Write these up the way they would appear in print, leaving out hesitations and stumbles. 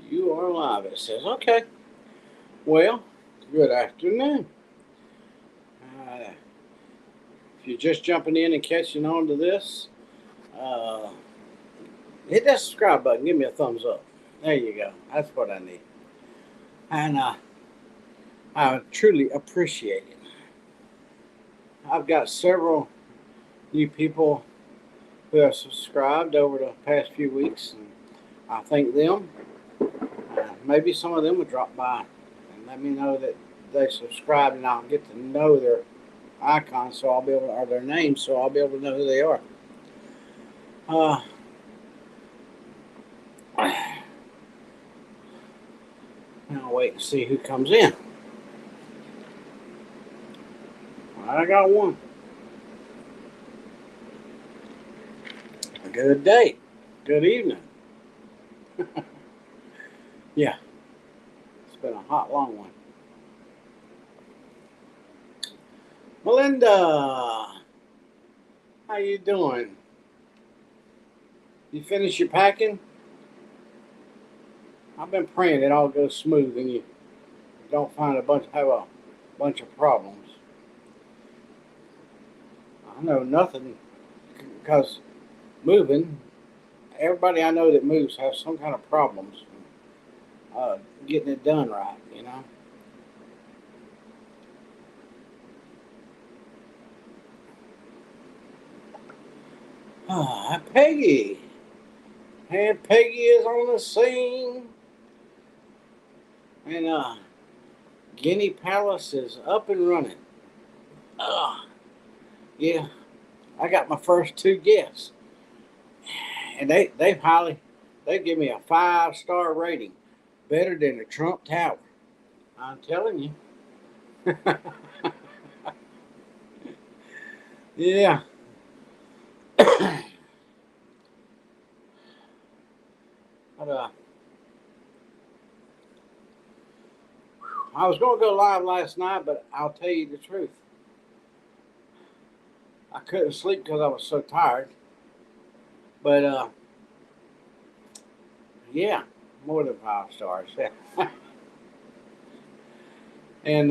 You are live, it says. Okay. Well, good afternoon. Uh, if you're just jumping in and catching on to this, uh, hit that subscribe button. Give me a thumbs up. There you go. That's what I need. And I truly appreciate it. I've got several new people who have subscribed over the past few weeks, and I thank them. Maybe some of them would drop by and let me know that they subscribed, and I'll get to know their icons, so I'll be able to, or their names, so I'll be able to know who they are. Uh, I'll wait and see who comes in. I got one. Good day. Good evening. Yeah, it's been a hot, long one. Melinda, how you doing? You finish your packing? I've been praying it all goes smooth and you don't have a bunch of problems. I know nothing because moving. Everybody I know that moves has some kind of problems getting it done right. You know. Peggy. And Peggy is on the scene. And Guinea Palace is up and running. Yeah, I got my first two guests. And they give me a 5-star rating. Better than the Trump Tower. I'm telling you. Yeah. But, I was going to go live last night, but I'll tell you the truth. I couldn't sleep because I was so tired. But yeah, more than 5 stars. And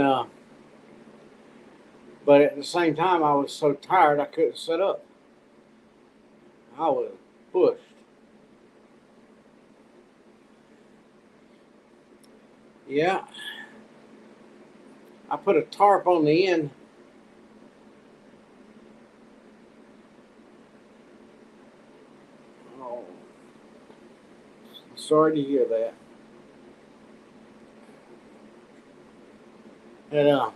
but at the same time, I was so tired I couldn't sit up. I was pushed. Yeah, I put a tarp on the end. Oh, sorry to hear that. And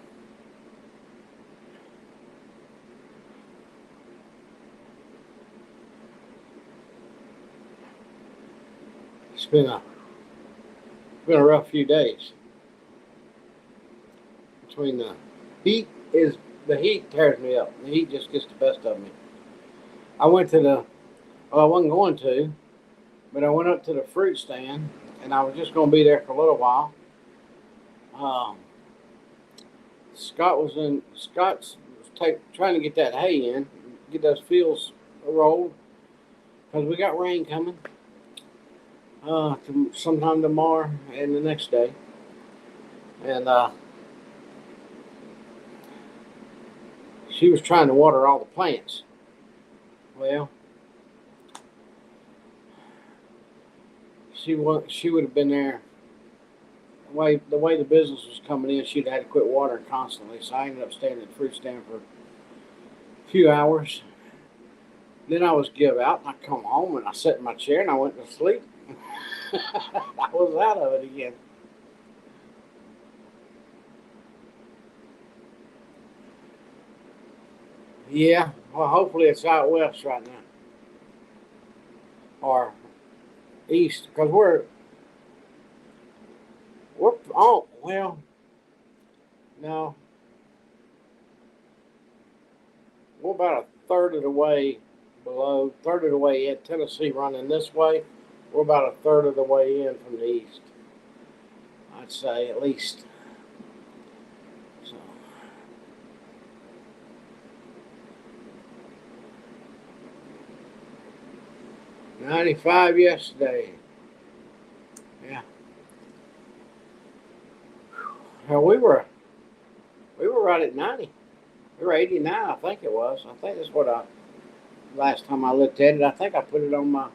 it's been a rough few days. Between heat the heat tears me up. The heat just gets the best of me. I went to the well, I wasn't going to, but I went up to the fruit stand, and I was just going to be there for a little while. Um, Scott's trying to get that hay in, get those fields rolled, because we got rain coming sometime tomorrow and the next day, and she was trying to water all the plants. Well, she would have been there. The way the business was coming in, she'd had to quit watering constantly. So I ended up staying at the fruit stand for a few hours. Then I was give out, and I come home and I sat in my chair and I went to sleep. I was out of it again. Yeah, well, hopefully it's out west right now or east because we're oh well no, we're about a third of the way below, third of the way in Tennessee running this way. We're about a third of the way in from the east. I'd say at least. So 95 yesterday. Yeah. Hell, we were right at 90. We were 89, I think it was. I think that's what I last time I looked at it. I think I put it on my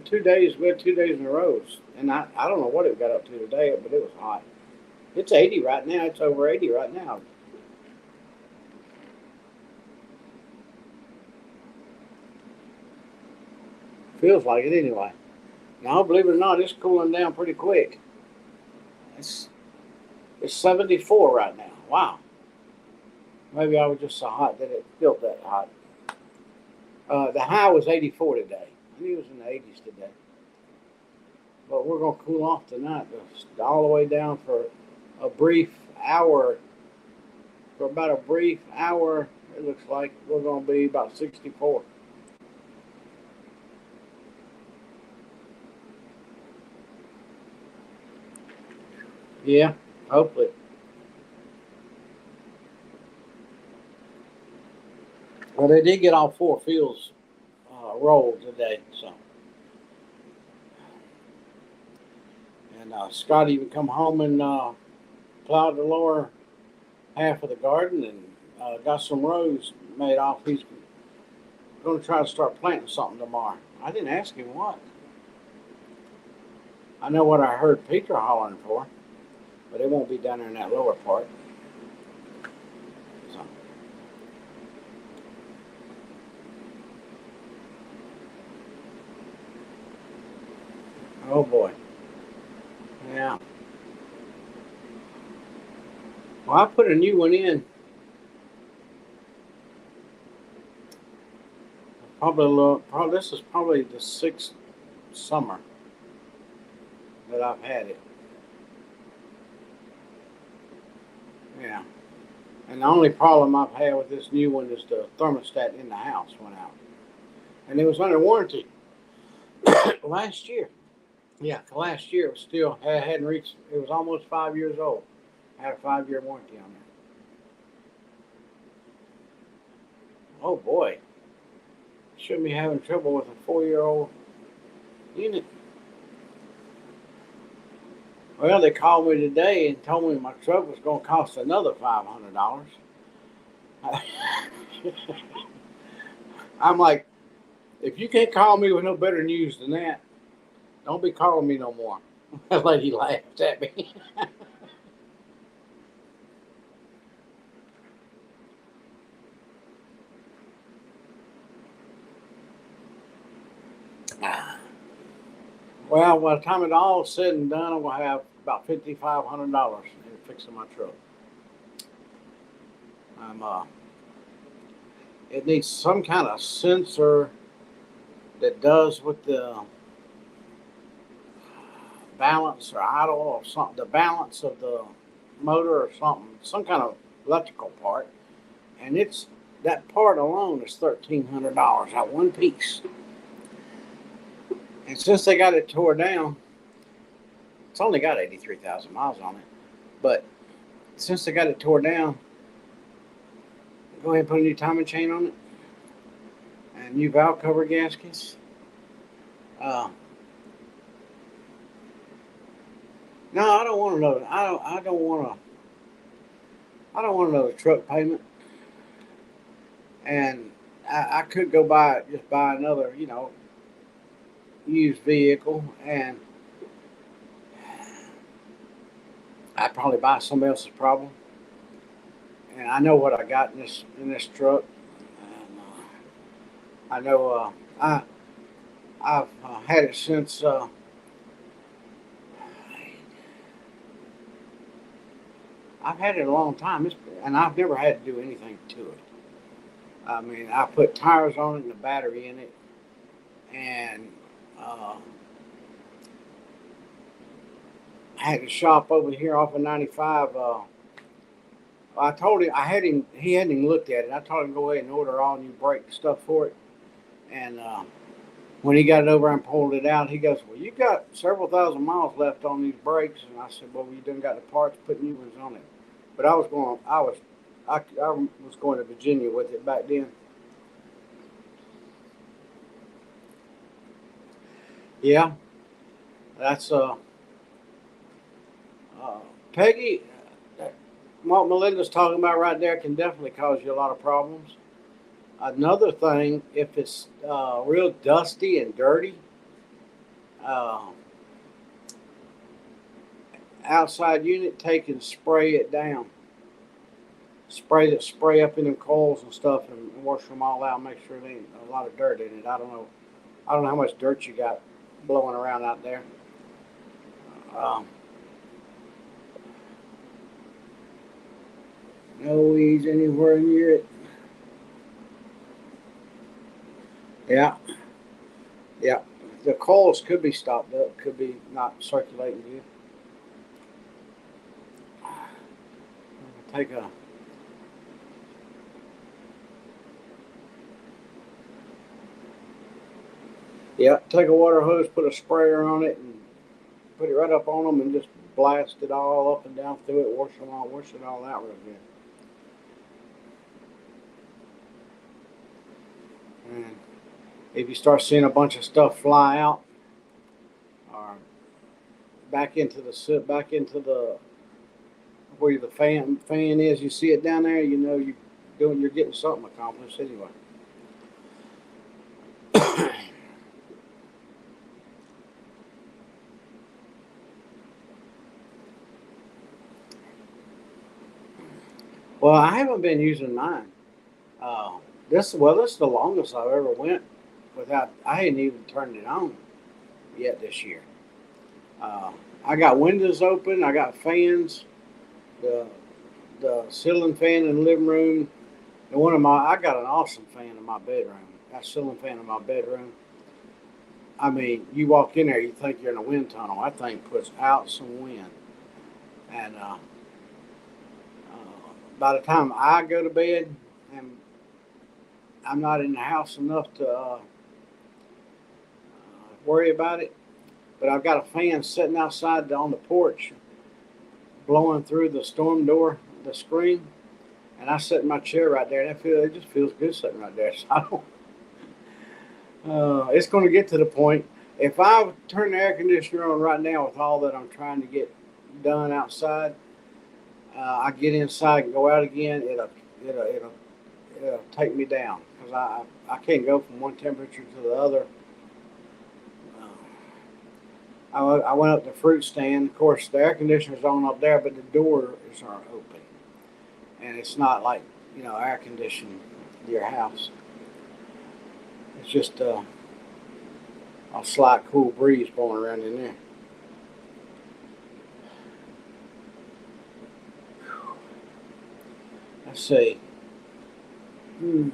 2 days. We had 2 days in a row, and I don't know what it got up to today, but it was hot. It's 80 right now. It's over 80 right now. Feels like it anyway. Now, believe it or not, it's cooling down pretty quick. It's it's 74 right now. Wow. Maybe I was just so hot that it felt that hot. The high was 84 today. I think it was in the 80s today. But we're going to cool off tonight, all the way down for a brief hour. For about a brief hour, it looks like we're going to be about 64. Yeah, hopefully. Well, they did get all four fields rolled today, so. And Scott even come home and plowed the lower half of the garden and got some rows made off. He's going to try to start planting something tomorrow. I didn't ask him what. I know what I heard Peter hollering for, but it won't be down there in that lower part. So. Oh boy. Yeah. Well, I put a new one in. Probably this is probably the sixth summer that I've had it. Yeah. And the only problem I've had with this new one is the thermostat in the house went out, and it was under warranty last year. Yeah, last year it was still hadn't reached. It was almost 5 years old. Had a 5 year warranty on it. Oh boy, shouldn't be having trouble with a 4 year old unit. Well, they called me today and told me my truck was going to cost another $500. I'm like, if you can't call me with no better news than that, don't be calling me no more. That lady laughed at me. Well, by the time it all is said and done, I'm gonna have about $5,500 in fixing my truck. I'm it needs some kind of sensor that does with the balance or idle or something, the balance of the motor or something, some kind of electrical part, and it's that part alone is $1,300, that one piece. And since they got it tore down, it's only got 83,000 miles on it, but since they got it tore down, go ahead and put a new timing chain on it and new valve cover gaskets. Uh, no, I don't want another. I don't. I don't want to. I don't want another truck payment. And I could go buy another, used vehicle, and I'd probably buy somebody else's problem. And I know what I got in this truck, and I know I've had it since I've had it a long time, and I've never had to do anything to it. I mean, I put tires on it and a battery in it, and uh, I had a shop over here off of 95. I told him he hadn't even looked at it. I told him to go ahead and order all new brake stuff for it. And when he got it over and pulled it out, he goes, "Well, you got several thousand miles left on these brakes." And I said, "Well, you done got the parts, put new ones on it." But I was going to Virginia with it back then. Yeah, that's Peggy, what Melinda's talking about right there can definitely cause you a lot of problems. Another thing, if it's real dusty and dirty, uh, outside unit, take and spray it down. Spray up in them coils and stuff, and wash them all out. Make sure there ain't a lot of dirt in it. I don't know. I don't know how much dirt you got blowing around out there. Um, no weeds anywhere near it. Yeah, yeah. The coils could be stopped up. Could be not circulating good. Take a Yeah, take a water hose, put a sprayer on it, and put it right up on them, and just blast it all up and down through it. Wash it all out real good. And if you start seeing a bunch of stuff fly out or back into the where the fan is, you see it down there. You know you're getting something accomplished anyway. Well, I haven't been using mine. This is the longest I've ever went without. I hadn't even turned it on yet this year. Uh, I got windows open. I got fans. The ceiling fan in the living room. And I got an awesome fan in my bedroom. That ceiling fan in my bedroom. I mean, you walk in there, you think you're in a wind tunnel. That thing puts out some wind. And by the time I go to bed, and I'm not in the house enough to worry about it, but I've got a fan sitting outside on the porch, blowing through the storm door, the screen, and I sit in my chair right there, and it just feels good sitting right there. So I don't. It's going to get to the point. If I turn the air conditioner on right now with all that I'm trying to get done outside, I get inside and go out again. It'll take me down because I can't go from one temperature to the other. I went up to the fruit stand. Of course, the air conditioner's on up there, but the doors aren't open, and it's not like air conditioning your house. It's just a slight cool breeze blowing around in there. Let's see. Hmm.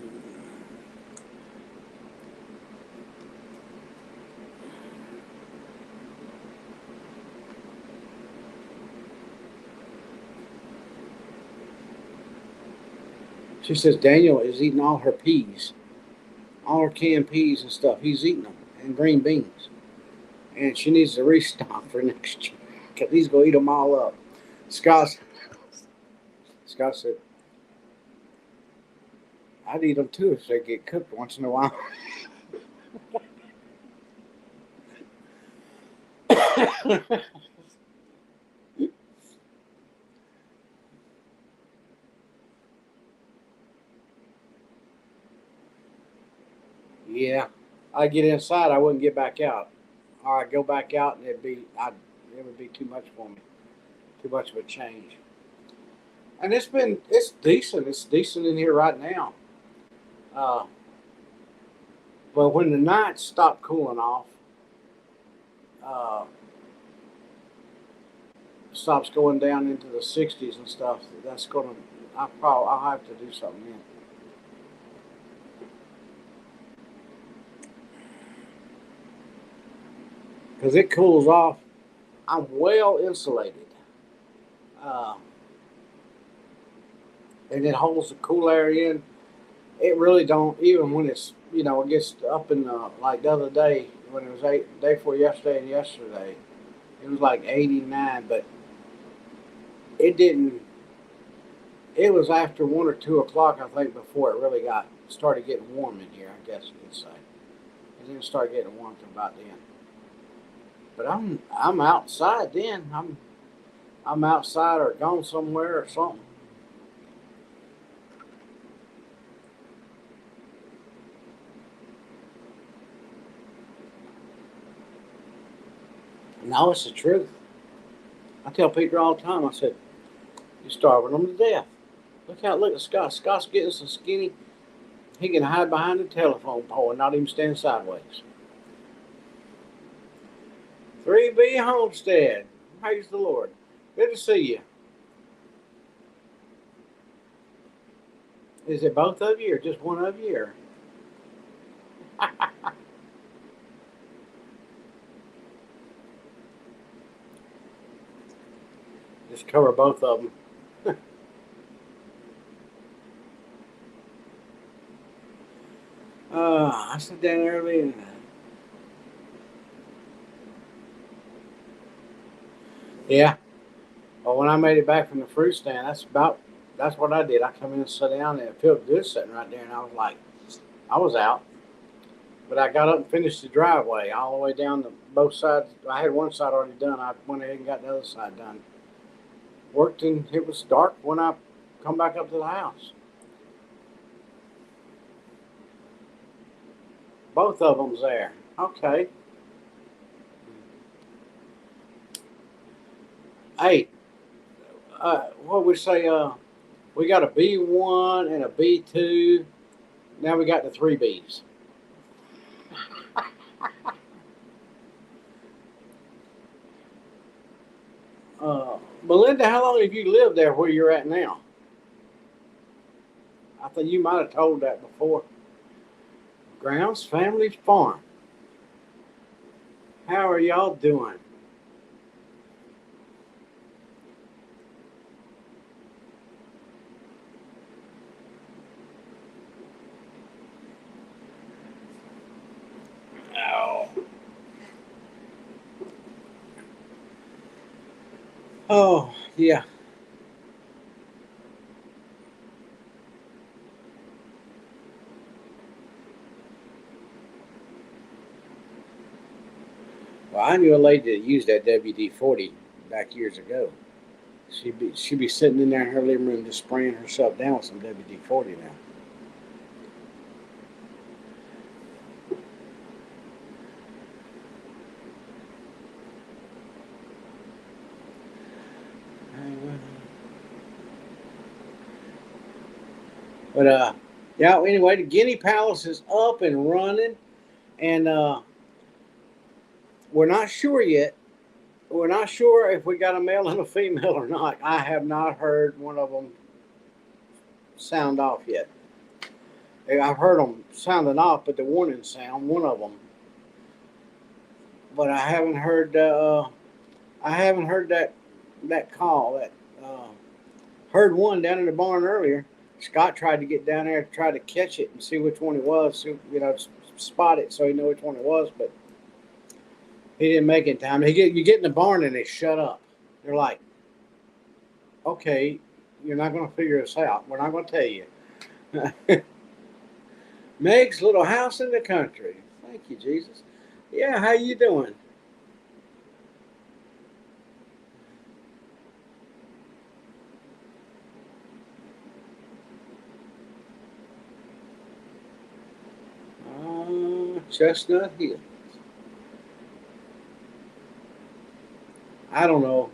She says Daniel is eating all her peas, all her canned peas and stuff. He's eating them and green beans, and she needs to restock for next year because he's gonna eat them all up. Scott, Scott said, "I'd eat them too if they get cooked once in a while." Yeah, I get inside, I wouldn't get back out, or I go back out and it would be too much for me, too much of a change. And it's decent. It's decent in here right now. Uh, but when the nights stop cooling off, uh, stops going down into the 60s and stuff, that's gonna. I'll have to do something then because it cools off. I'm well insulated, uh, and it holds the cool air in. It really don't even when it gets up in like the other day when it was day before yesterday and yesterday it was like 89, but it didn't. It was after 1 or 2 o'clock, I think, before it really got started getting warm in here. I guess you could say it didn't start getting warm till about then. But I'm outside then. I'm outside or gone somewhere or something. No, it's the truth. I tell Peter all the time, I said, you're starving them to death. Look at Scott. Scott's getting so skinny, he can hide behind the telephone pole and not even stand sideways. 3B Homestead. Praise the Lord. Good to see you. Is it both of you or just one of you? Or? Just cover both of them. I sat down early and yeah. Well, when I made it back from the fruit stand, that's what I did. I come in and sat down and it felt good sitting right there, and I was like, I was out, but I got up and finished the driveway all the way down to both sides. I had one side already done. I went ahead and got the other side done. Worked, and it was dark when I come back up to the house. Both of them's there. Okay. Hey, what we say? We got a B1 and a B2. Now we got the 3Bs. Belinda, how long have you lived there where you're at now? I think you might have told that before. Grounds Family Farm. How are y'all doing? Oh. Oh, yeah. Well, I knew a lady that used that WD-40 back years ago. She'd be sitting in there in her living room just spraying herself down with some WD-40 now. But yeah. Anyway, the Guinea Palace is up and running, and we're not sure yet. We're not sure if we got a male and a female or not. I have not heard one of them sound off yet. I've heard them sounding off, but the warning sound, one of them. But I haven't heard. I haven't heard that call. That heard one down in the barn earlier. Scott tried to get down there to try to catch it and see which one it was. So, spot it so he knew which one it was, but he didn't make it in time. You get in the barn and they shut up. They're like, "Okay, you're not going to figure this out. We're not going to tell you." Meg's little house in the country. Thank you, Jesus. Yeah, how you doing? Chestnut Hill. I don't know.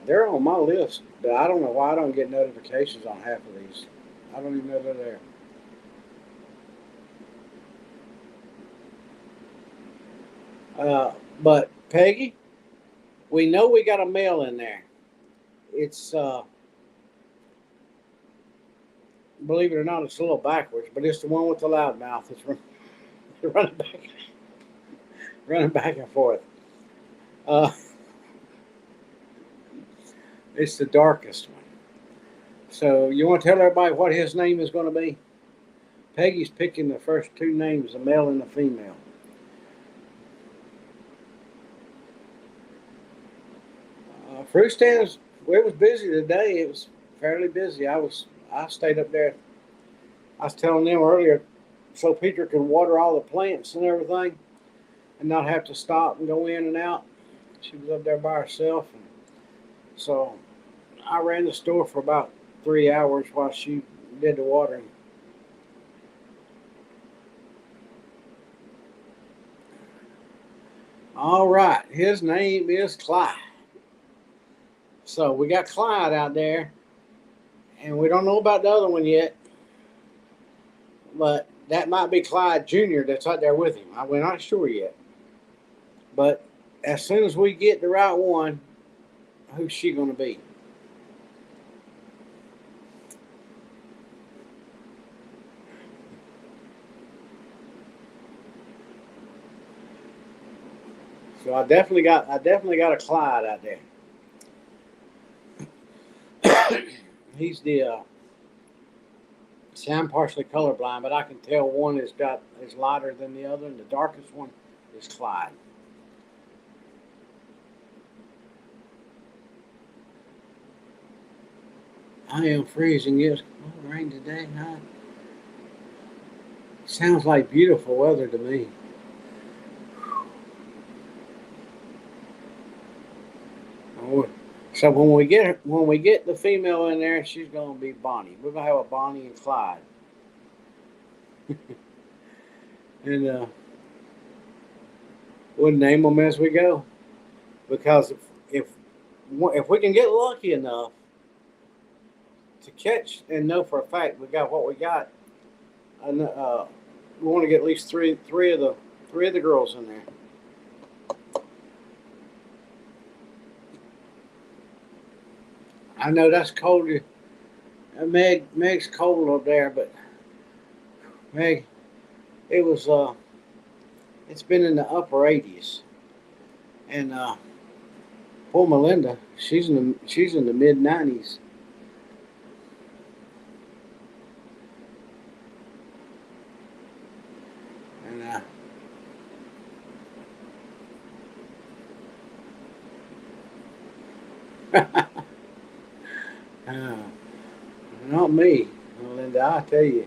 They're on my list, but I don't know why I don't get notifications on half of these. I don't even know they're there. But Peggy, we know we got a male in there. It's believe it or not, it's a little backwards, but it's the one with the loud mouth. It's running back, running back and forth. Uh, it's the darkest one. So you want to tell everybody what his name is going to be? Peggy's picking the first two names, the male and the female. Fruit stands. It was busy today. It was fairly busy. I stayed up there. I was telling them earlier, so Peter could water all the plants and everything, and not have to stop and go in and out. She was up there by herself, and So I ran the store for about 3 hours while she did the watering. All right, his name is Clyde. So we got Clyde out there, and we don't know about the other one yet, but that might be Clyde Jr. that's out there with him. We're not sure yet. But as soon as we get the right one, who's she going to be? So I definitely got a Clyde out there. He's the see, I'm partially colorblind, but I can tell one is lighter than the other, and the darkest one is Clyde. I am freezing. Yes, oh, rain today. Huh? Sounds like beautiful weather to me. Oh, so when we get the female in there, she's gonna be Bonnie. We're gonna have a Bonnie and Clyde, and we'll name them as we go. Because if if we can get lucky enough to catch and know for a fact we got what we got, and we want to get at least three of the girls in there. I know that's cold. Meg's cold up there, but Meg, it was it's been in the upper 80s, and poor Melinda, she's in the mid 90s, and uh, not me, Melinda. I tell you,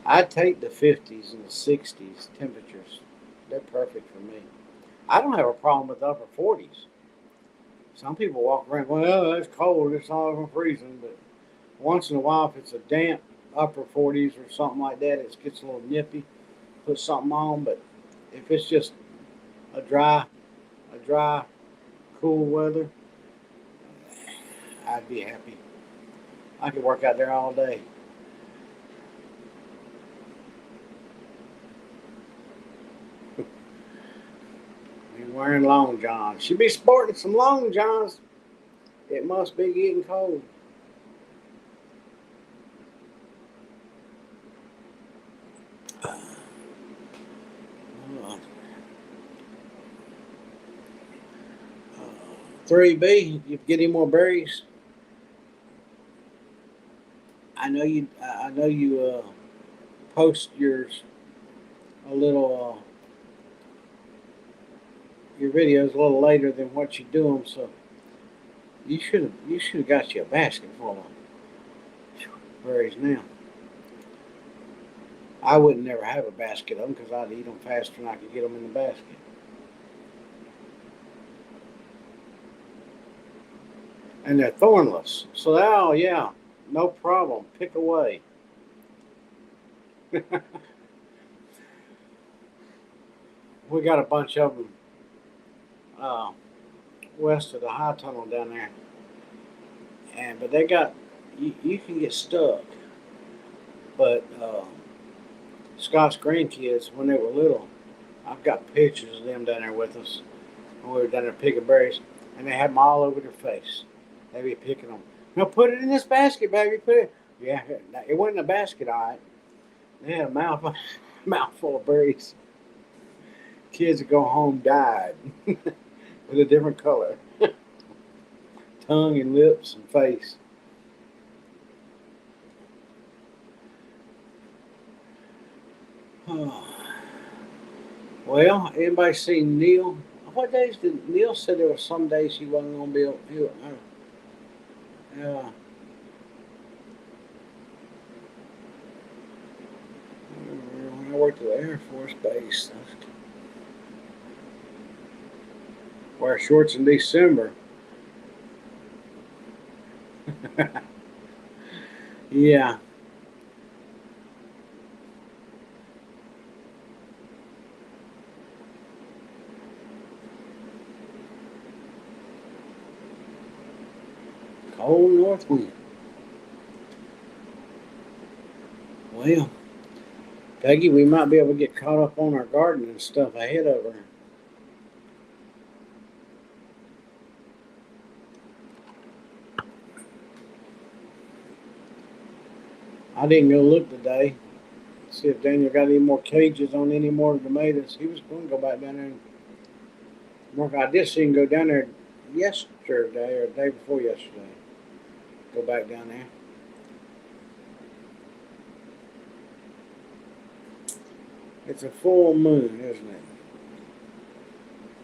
I take the 50s and the 60s temperatures. They're perfect for me. I don't have a problem with the upper 40s. Some people walk around going, "Oh, that's cold. It's not even freezing." But once in a while, if it's a damp upper 40s or something like that, it gets a little nippy. Put something on. But if it's just a dry, a dry, cool weather, I'd be happy. I could work out there all day. Be wearing long johns. Should be sporting some long johns. It must be getting cold. 3B, you get any more berries? I know you post a little your videos a little later than what you do them, so you should have got you a basket full of berries now. I wouldn't never have a basket of them because I'd eat them faster than I could get them in the basket. And they're thornless, so oh yeah, no problem. Pick away. We got a bunch of them uh, west of the high tunnel down there, and but they got you can get stuck. But Scott's grandkids, when they were little, I've got pictures of them down there with us when we were down there picking berries, and they had them all over their face. They be picking them. No, put it in this basket, baby. Put it. Yeah, it wasn't a basket, all right. They had a mouthful of berries. Kids that go home died with a different color, tongue and lips and face. Well, anybody seen Neil? What days did Neil said there were some days he wasn't gonna be able? Yeah, when I worked at the Air Force Base, I wear shorts in December. Yeah. Cold north wind. Well, Peggy, we might be able to get caught up on our garden and stuff ahead of her. I didn't go look today. See if Daniel got any more cages on any more tomatoes. He was going to go back down there and work. I did see him go down there yesterday or the day before yesterday. Go back down there. It's a full moon, isn't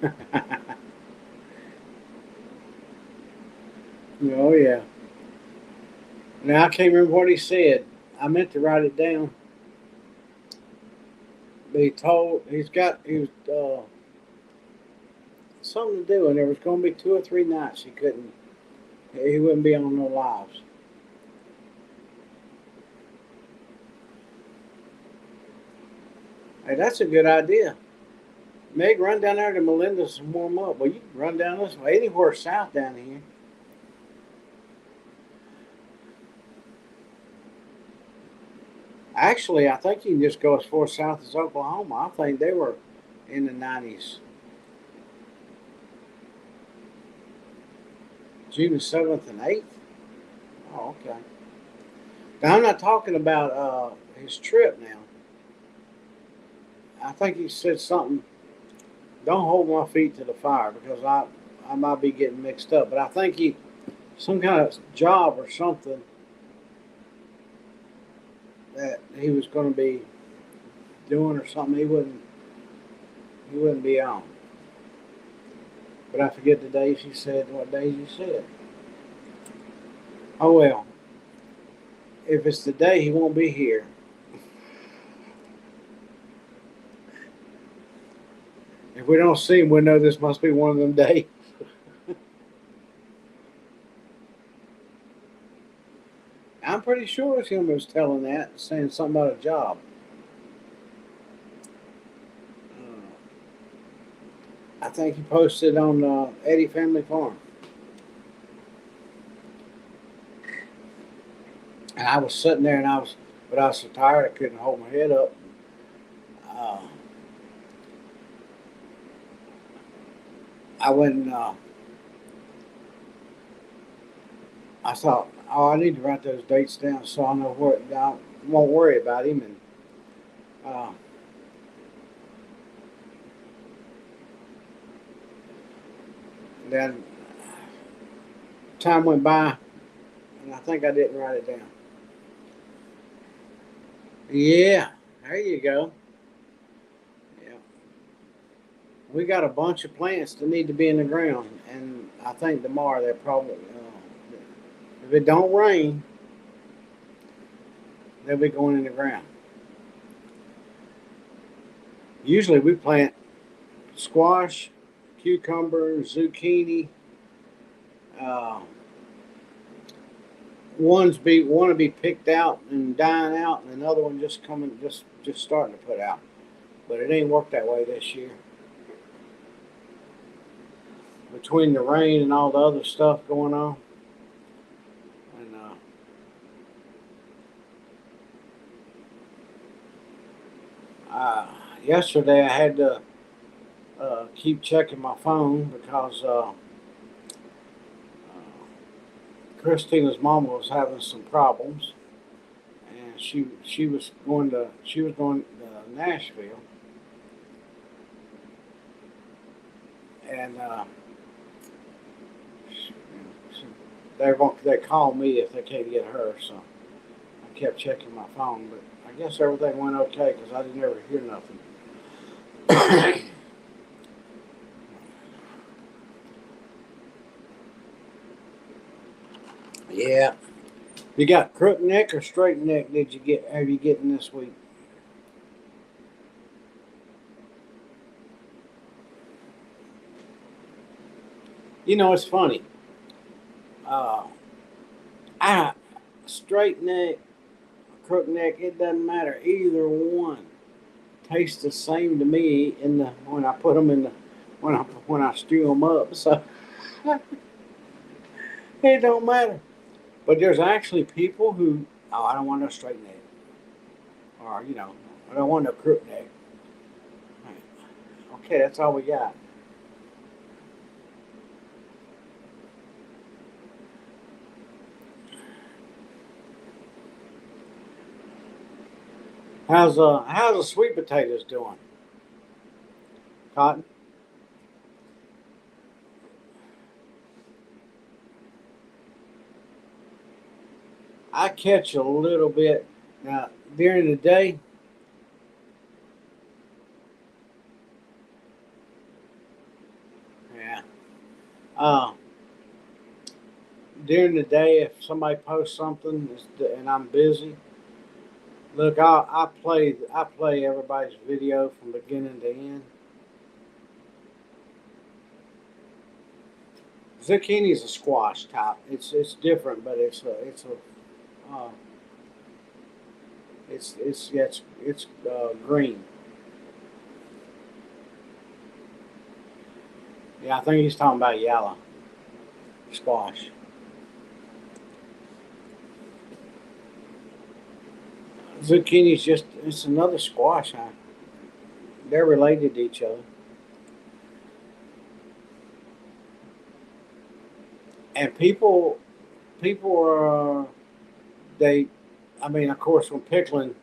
it? Oh yeah. Now I can't remember what he said. I meant to write it down, but he was something to do, and there was going to be 2 or 3 nights he wouldn't be on no lives. Hey, that's a good idea. Meg, run down there to Melinda's and warm up. Well, you can run down this way, anywhere south down here. Actually, I think you can just go as far south as Oklahoma. I think they were in the 90s. June 7th and 8th? Oh, okay. Now, I'm not talking about his trip now. I think he said something. Don't hold my feet to the fire because I might be getting mixed up. But I think he some kind of job or something that he was going to be doing or something he wouldn't be on. But I forget the days he said, what days he said. Oh well, if it's the day he won't be here. If we don't see him, we know this must be one of them days. I'm pretty sure it was him who was telling that, saying something about a job. I think he posted on Eddie Family Farm. And I was sitting there, but I was so tired I couldn't hold my head up. Uh, I went and I thought, oh, I need to write those dates down so I know where I won't worry about him. And uh, then time went by, and I think I didn't write it down. Yeah, there you go. Yeah, we got a bunch of plants that need to be in the ground, and I think tomorrow they're probably, if it don't rain, they'll be going in the ground. Usually we plant squash, cucumber, zucchini. Uh, ones be want to be picked out and dying out, and another one just coming, just starting to put out. But it ain't worked that way this year. Between the rain and all the other stuff going on, and yesterday I had to keep checking my phone because Christina's mama was having some problems, and she was going to Nashville, and they call me if they can't get her. So I kept checking my phone, but I guess everything went okay because I didn't ever hear nothing. Yeah. You got crook neck or straight neck? Did you get? Have you getting this week? You know, it's funny. Uh, I straight neck, crook neck, it doesn't matter. Either one tastes the same to me in the when I put them in the when I stew them up. So it don't matter. But there's actually people who, oh, I don't want no straight neck, or I don't want no crook neck. Okay, that's all we got. How's the sweet potatoes doing, Cotton? I catch a little bit now during the day. Yeah. Uh, During the day, if somebody posts something and I'm busy, look, I play everybody's video from beginning to end. Zucchini is a squash type. It's different, but uh, it's green. Yeah, I think he's talking about yellow squash. Zucchini's just it's another squash. Huh? They're related to each other. And people are they. I mean, of course, when pickling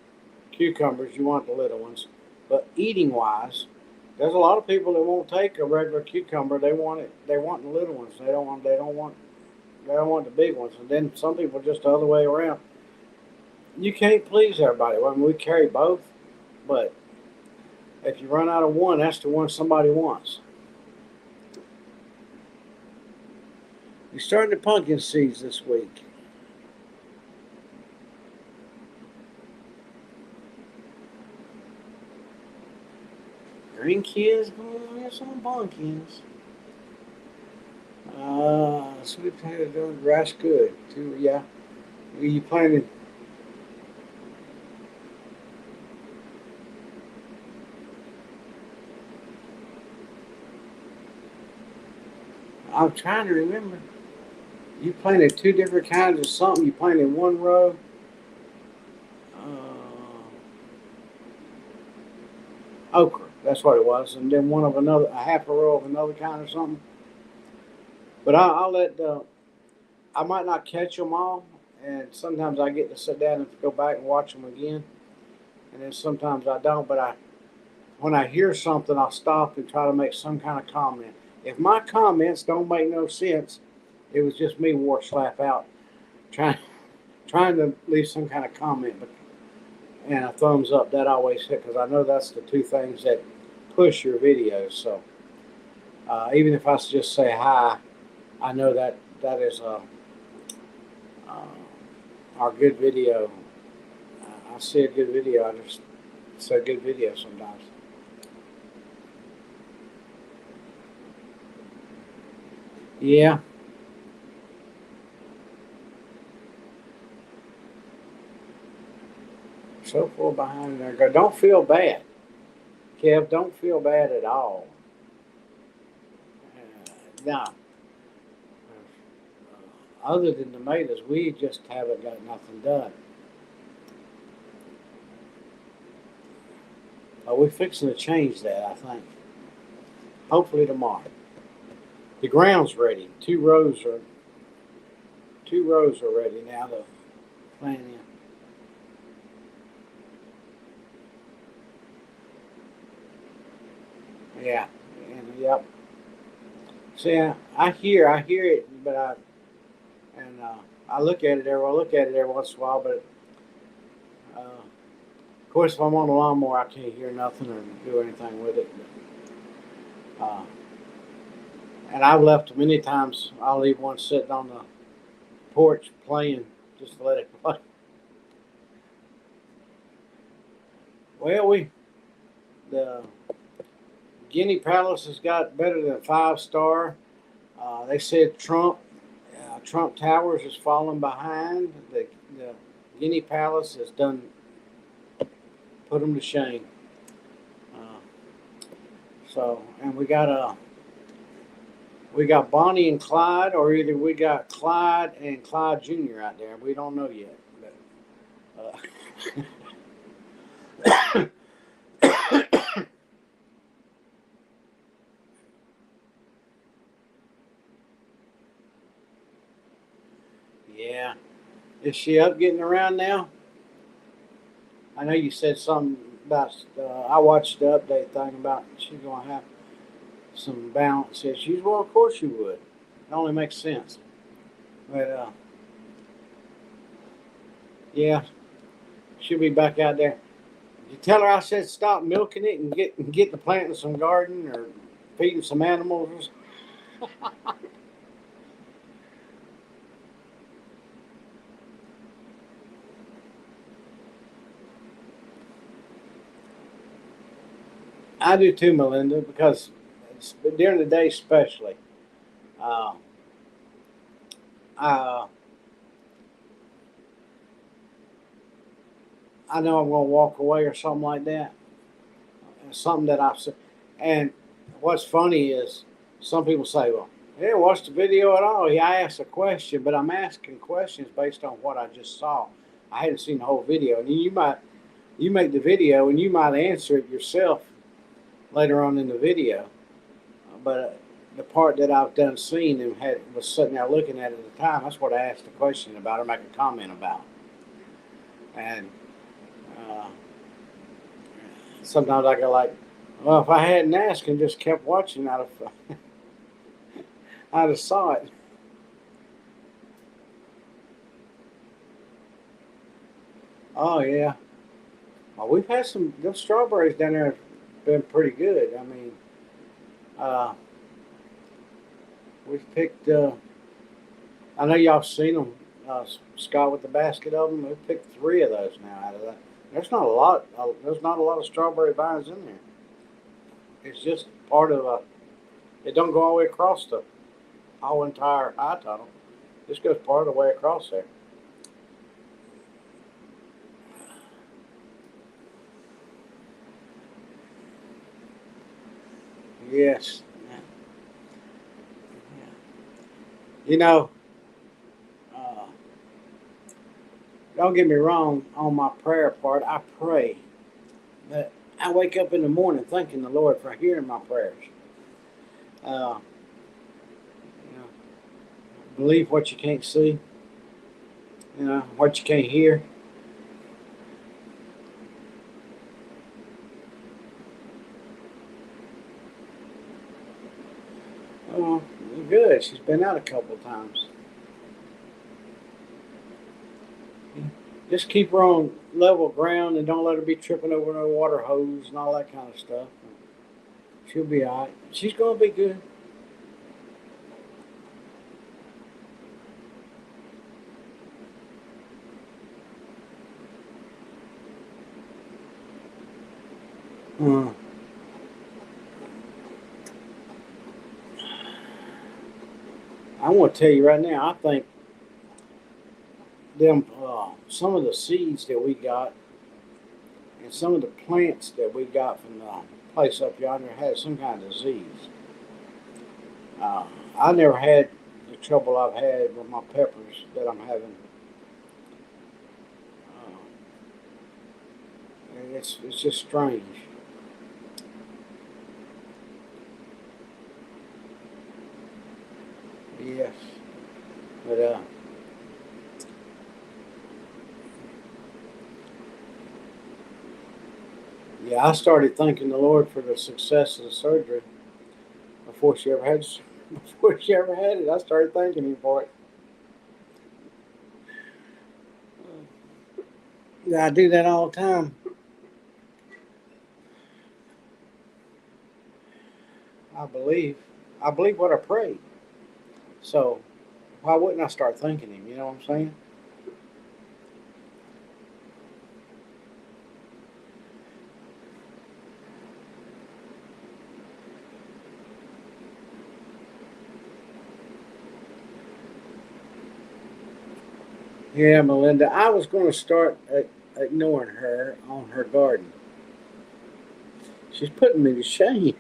cucumbers, you want the little ones, but eating wise, there's a lot of people that won't take a regular cucumber. They want it. They want the little ones. They don't want. They don't want. They don't want the big ones. And then some people just the other way around. You can't please everybody. I mean, we carry both, but if you run out of one, that's the one somebody wants. You starting the pumpkin seeds this week. Grandkids going to get some pumpkins. Sweet potato doing grass good too. Yeah, you planted. I'm trying to remember. You planted two different kinds of something. You planted one row. Okra. That's what it was, and then one of another, a half a row of another kind of something. But I'll let. I might not catch them all, and sometimes I get to sit down and go back and watch them again, and then sometimes I don't. But when I hear something, I'll stop and try to make some kind of comment. If my comments don't make no sense, it was just me wore slap out trying trying to leave some kind of comment. But and a thumbs up that always hit because I know that's the two things that push your videos. So even if I just say hi, I know that that is uh, our good video. I see a good video. I just say a good video sometimes. Yeah, so far behind there. Go. Don't feel bad, Kev. Don't feel bad at all. No, other than tomatoes, we just haven't got nothing done. We're fixing to change that, I think. Hopefully tomorrow. The ground's ready. Two rows are ready now to plant in. Yeah, and yep. See, I hear it, but I look at it I look at it every once in a while, but of course, if I'm on the lawnmower, I can't hear nothing or do anything with it. Uh, and I've left many times. I'll leave one sitting on the porch playing just to let it play. Well, the Guinea Palace has got better than 5 star. They said Trump Towers is falling behind. the Guinea Palace has done put them to shame. Uh, and we got Bonnie and Clyde, or either we got Clyde and Clyde Jr. out there. We don't know yet. But, yeah, is she up getting around now? I know you said something about. I watched the update thing about she's gonna have some balance issues. Well, of course you would. It only makes sense. But yeah, she'll be back out there. Did you tell her I said stop milking it and get the planting some garden or feeding some animals? I do too, Melinda, because during the day especially, uh, I I know I'm gonna walk away or something like that. Something that I've seen. And what's funny is some people say, "Well, yeah, watch the video at all." Yeah, I asked a question, but I'm asking questions based on what I just saw. I hadn't seen the whole video, and you make the video and you might answer it yourself later on in the video. But the part that I've done seen and had was sitting there looking at the time, that's what I asked the question about or make a comment about. And uh, sometimes I go like, well, if I hadn't asked and just kept watching, I'd have saw it. Oh yeah. Well, we've had some those strawberries down there have been pretty good. I mean, uh, we've picked. I know y'all seen them, Scott, with the basket of them. We've picked three of those now out of that. There's not a lot. There's not a lot of strawberry vines in there. It's just part of a. It don't go all the way across the whole entire high tunnel. This goes part of the way across there. Yes. You know, uh, don't get me wrong. On my prayer part, I pray, but I wake up in the morning thanking the Lord for hearing my prayers. Uh, you know, believe what you can't see. You know what you can't hear. Oh, good. She's been out a couple of times. Just keep her on level ground and don't let her be tripping over no water hose and all that kind of stuff. She'll be all right. She's gonna be good. Uh, I want to tell you right now. I think them some of the seeds that we got and some of the plants that we got from the place up yonder had some kind of disease. Uh, I never had the trouble I've had with my peppers that I'm having. And it's just strange. Yes, but yeah, I started thanking the Lord for the success of the surgery before she ever had before she ever had it. I started thanking Him for it. Yeah, I do that all the time. I believe. I believe what I prayed. So why wouldn't I start thanking Him? You know what I'm saying? Yeah, Melinda, I was going to start ignoring her on her garden. She's putting me to shame.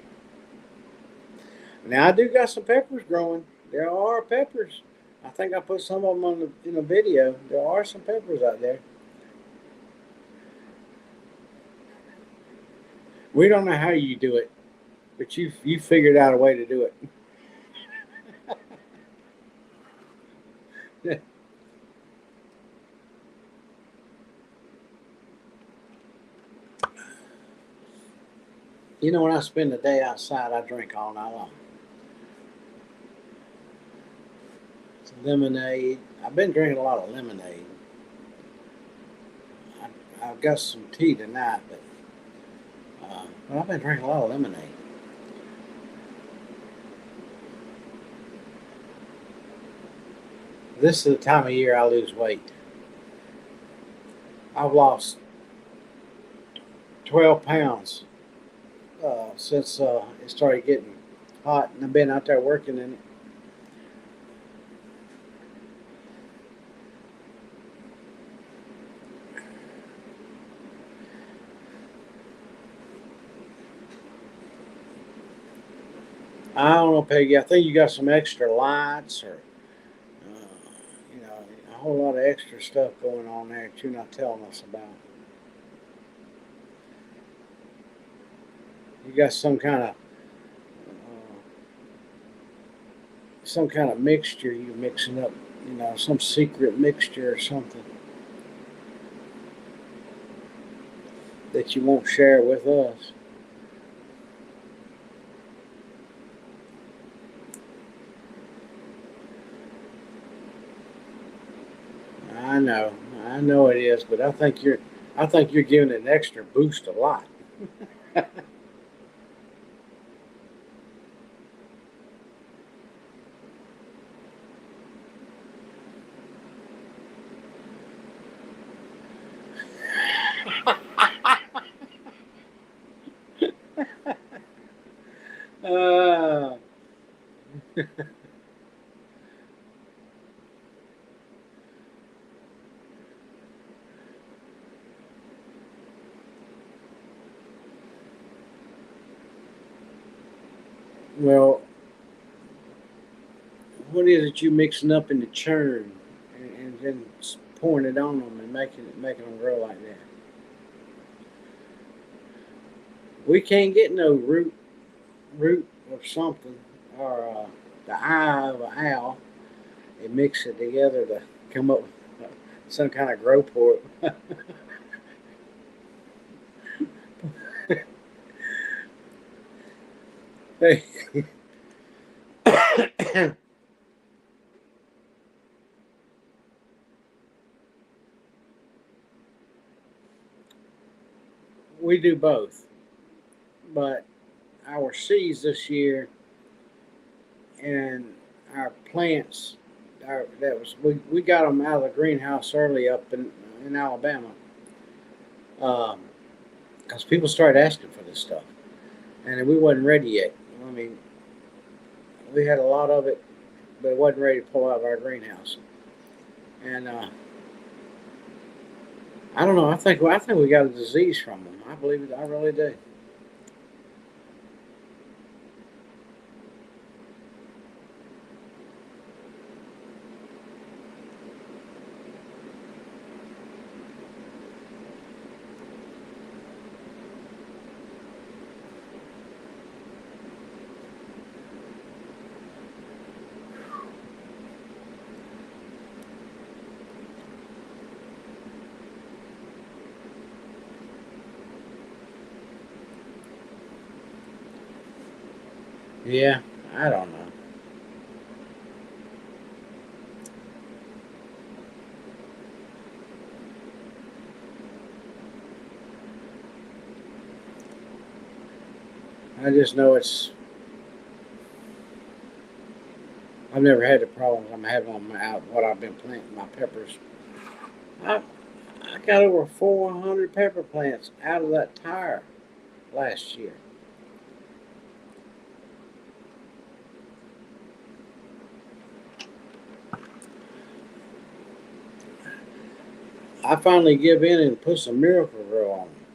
Now I do got some peppers growing. There are peppers. I think I put some of them on in the video. There are some peppers out there. We don't know how you do it, but you figured out a way to do it. You know, when I spend the day outside, I drink all night long. Some lemonade. I've been drinking a lot of lemonade. I've got some tea tonight, but I've been drinking a lot of lemonade. This is the time of year I lose weight. I've lost 12 pounds since it started getting hot, and I've been out there working in it. I don't know, Peggy. I think you got some extra lights, or you know, a whole lot of extra stuff going on there that you're not telling us about. You got some kind of mixture you're mixing up. You know, some secret mixture or something that you won't share with us. I know, I know it is, but I think you're giving it an extra boost a lot. uh, well, what is it you mixing up in the churn and then pouring it on them and making them grow like that? We can't get no root of something or the eye of an owl and mix it together to come up with some kind of grow port. Hey, we do both, but our seeds this year and our plants, that was we got them out of the greenhouse early up in Alabama, because people started asking for this stuff, and we wasn't ready yet. I mean, we had a lot of it, but it wasn't ready to pull out of our greenhouse. And I don't know. I think we got a disease from them. I believe it. I really do. Yeah, I don't know. I just know it's. I've never had the problems I'm having on what I've been planting my peppers. I I got over 400 pepper plants out of that tire last year. I finally give in and put some Miracle Grow on them.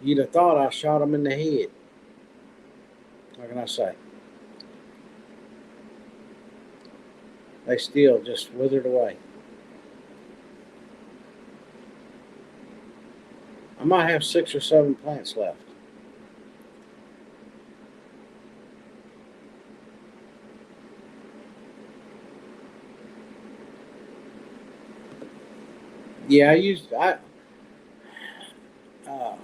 You'd have thought I shot them in the head. What can I say? They still just withered away. I might have 6 or 7 plants left. Yeah, I uh,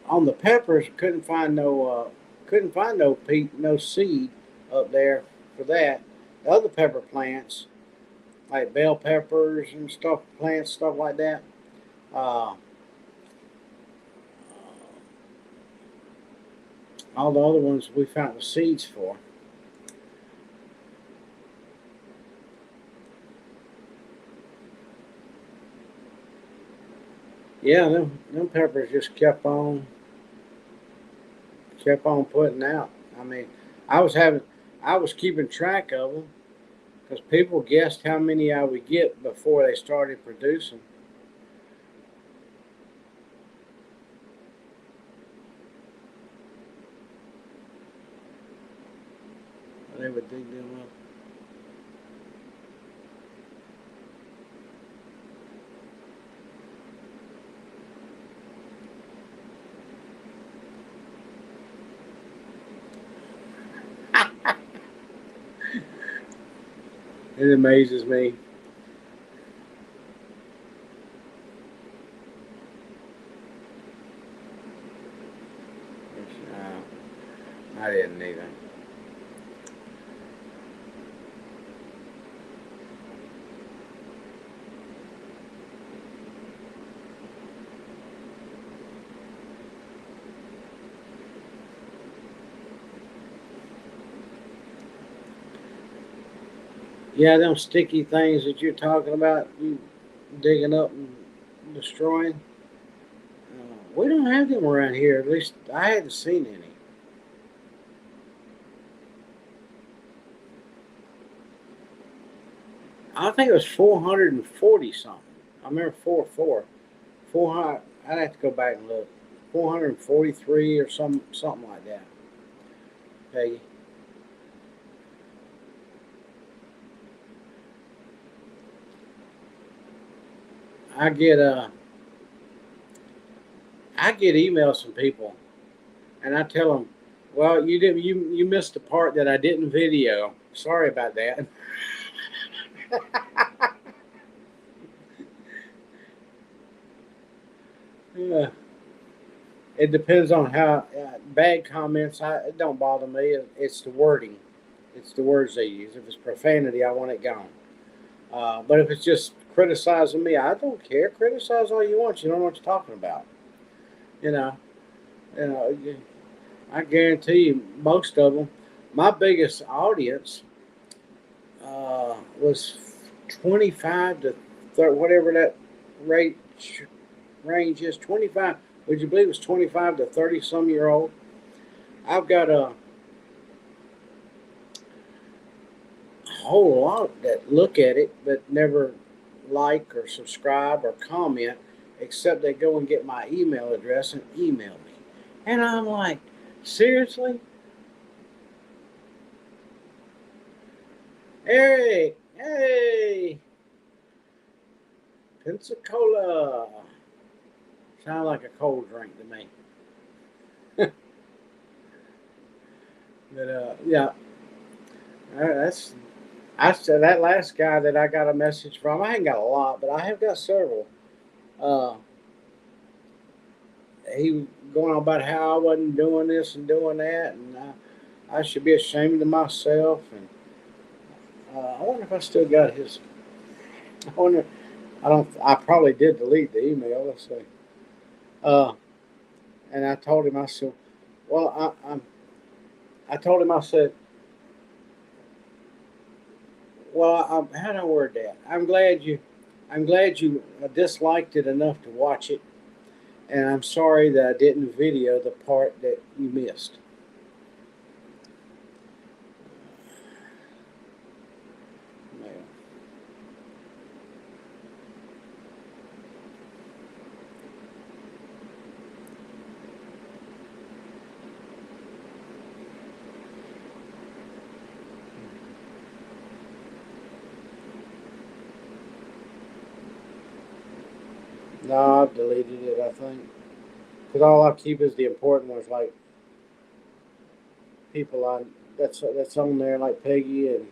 on the peppers couldn't find no seed up there for that. The other pepper plants like bell peppers and stuff like that. Uh, all the other ones we found the seeds for. Yeah, them peppers just kept on putting out. I mean, I was having I was keeping track of them because people guessed how many I would get before they started producing. They would dig them up. It amazes me. I didn't either. Yeah, them sticky things that you're talking about, you digging up and destroying. We don't have them around here. At least I hadn't seen any. I think it was 440 something. I remember 400. I'd have to go back and look. 443 or something like that. Peggy. I get I get emails from people, and I tell them, "Well, you missed the part that I didn't video. Sorry about that." Yeah. It depends on how bad comments. It don't bother me. It's the wording. It's the words they use. If it's profanity, I want it gone. But if it's just criticizing me, I don't care. Criticize all you want. You don't know what you're talking about. You know. You know. I guarantee you, most of them. My biggest audience was 25 to 30, whatever that rate range is. 25. Would you believe it's 25 to 30 some year old? I've got a whole lot that look at it but never like or subscribe or comment, except they go and get my email address and email me. And I'm like, seriously? Hey, Pensacola. Sound like a cold drink to me. But yeah, that's I said that last guy that I got a message from. I ain't got a lot, but I have got several. Uh, he was going on about how I wasn't doing this and doing that, and I should be ashamed of myself. And I wonder if I still got his. I wonder. I don't. I probably did delete the email. Let's see. Uh, and I told him. I said, "Well, I told him. I said, well, how do I word that? I'm glad you disliked it enough to watch it, and I'm sorry that I didn't video the part that you missed." No, I've deleted it, I think. Because all I keep is the important ones, like people on that's on there, like Peggy and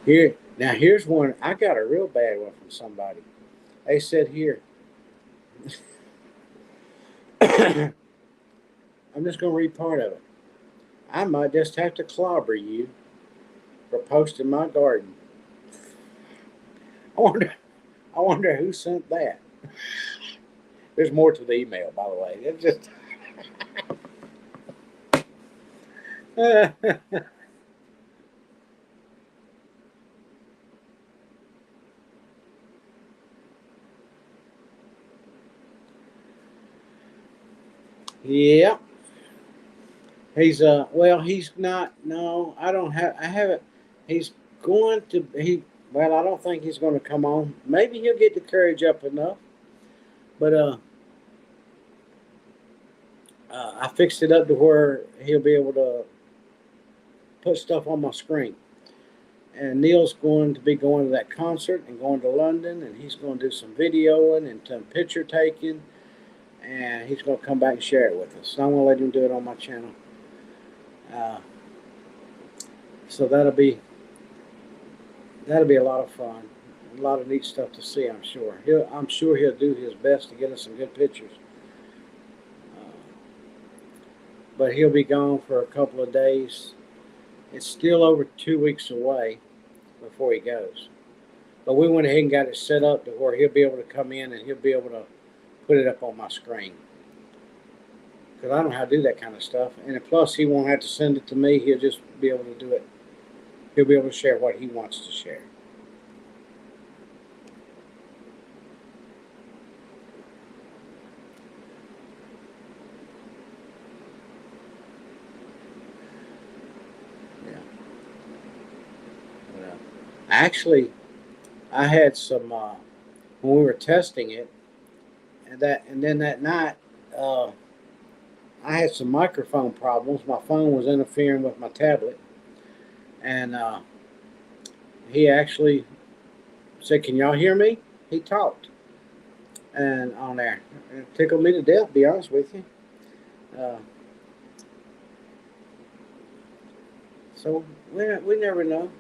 here. Now here's one. I got a real bad one from somebody. They said here. I'm just gonna read part of it. I might just have to clobber you for posting my garden. I wonder. I wonder who sent that. There's more to the email, by the way. It's just. Yeah. He's well, he's not. No, I don't have. I haven't. He's going to. He well, I don't think he's going to come on. Maybe he'll get the courage up enough. But I fixed it up to where he'll be able to put stuff on my screen. And Neil's going to be going to that concert and going to London, and he's going to do some videoing and some picture taking, and he's going to come back and share it with us. So I'm going to let him do it on my channel. Uh, so that'll be a lot of fun, a lot of neat stuff to see. I'm sure he'll do his best to get us some good pictures. Uh, but he'll be gone for a couple of days. It's still over 2 weeks away before he goes. But we went ahead and got it set up to where he'll be able to come in and he'll be able to put it up on my screen. Because I don't know how to do that kind of stuff. And plus, he won't have to send it to me. He'll just be able to do it. He'll be able to share what he wants to share. Yeah. Well, actually, I had some when we were testing it, and then that night, uh, I had some microphone problems. My phone was interfering with my tablet, and he actually said, "Can y'all hear me?" He talked, and on there, it tickled me to death. To be honest with you, uh, so we never know.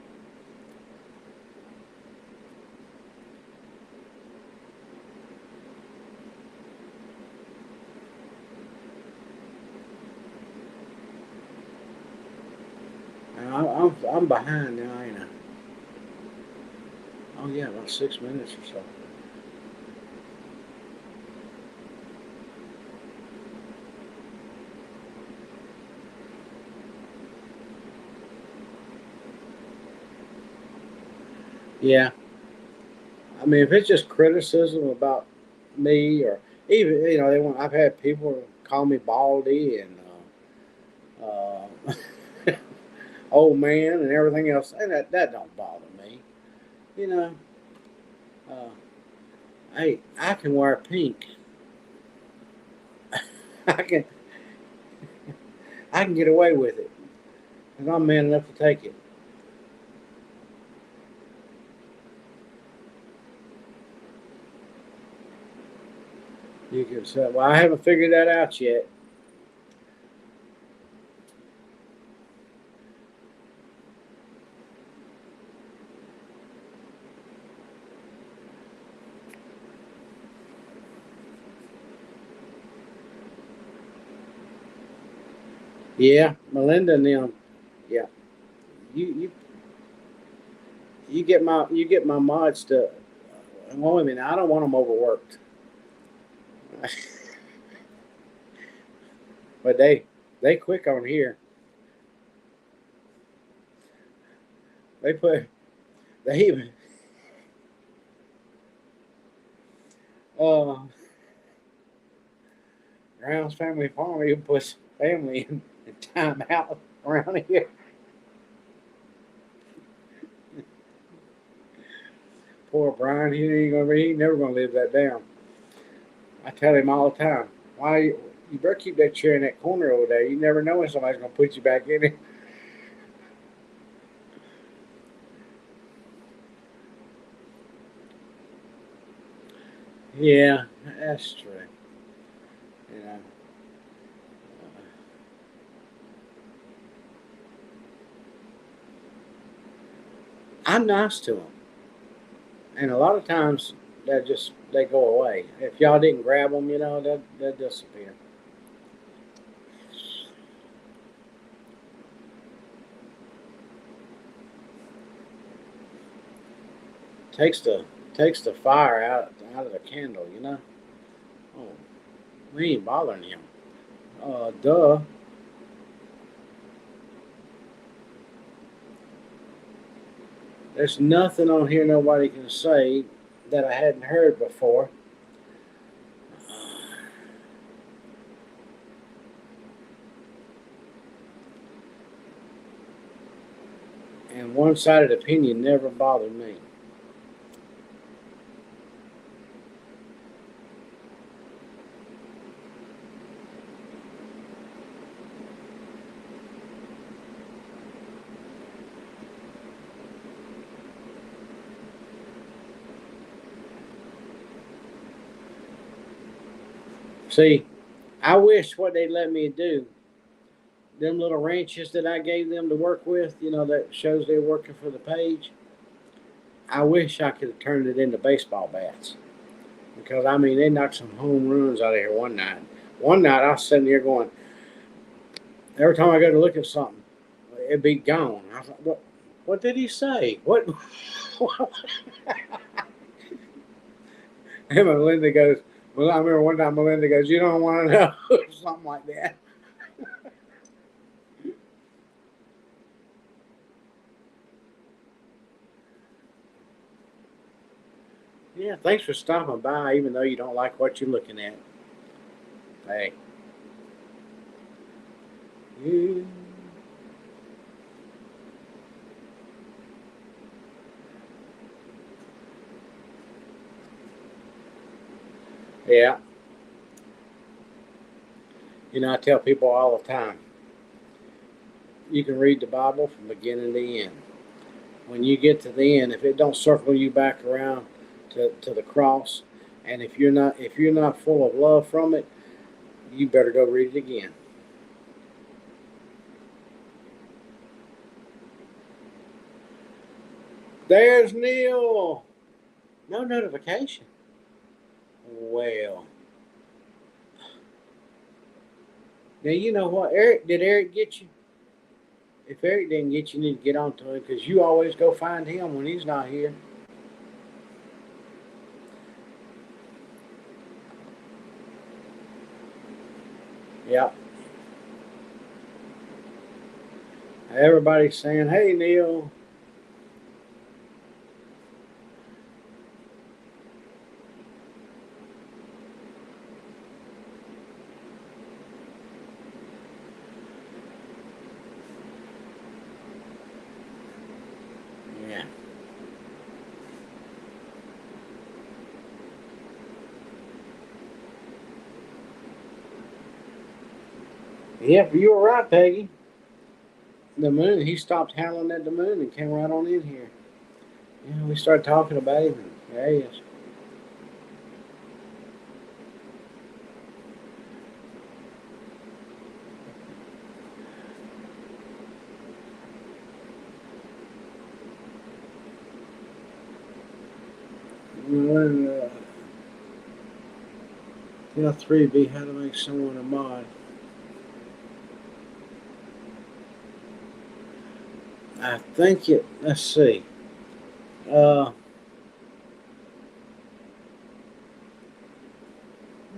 I'm behind now, ain't I? Oh yeah, about 6 minutes or so. Yeah, I mean, if it's just criticism about me, or even they want. I've had people call me baldy and old man and everything else, and that don't bother me. You know, uh, hey, I can wear pink. I can I can get away with it because I'm man enough to take it. You can say, well, I haven't figured that out yet. Yeah, Melinda and them. Yeah, you you get my mods to. Well, I mean, I don't want them overworked, but they quick on here. They put they even uh Brown's Family Farm even puts family in timeout around here. Poor Brian, he never gonna live that down. I tell him all the time, why you better keep that chair in that corner over there. You never know when somebody's gonna put you back in it. Yeah, that's true. You know, I'm nice to them, and a lot of times they go away. If y'all didn't grab them, they'll disappear. Takes the takes the fire out of the candle. Oh, we ain't bothering him. Duh. There's nothing on here nobody can say that I hadn't heard before. And one-sided opinion never bothered me. See, I wish what they let me do, them little ranches that I gave them to work with, that shows they're working for the page. I wish I could have turned it into baseball bats. Because, I mean, they knocked some home runs out of here one night. One night I was sitting there going, every time I go to look at something, it'd be gone. I was like, what did he say? What? And Melinda goes, well, I remember one time Melinda goes, you don't want to know, or something like that. Yeah, thanks for stopping by, even though you don't like what you're looking at. Hey. Mm. Yeah. I tell people all the time, you can read the Bible from beginning to end. When you get to the end, if it don't circle you back around to the cross, and if you're not full of love from it, you better go read it again. There's Neil. No notification. Well, now you know what? Eric get you? If Eric didn't get you, you need to get on to him because you always go find him when he's not here. Yeah. Everybody's saying, "Hey, Neil." Yeah. Yep, you were right, Peggy. The moon. He stopped howling at the moon and came right on in here. Yeah, we started talking about him. And there he is. Tell 3B how to make someone a mod. I think it. Let's see. Uh,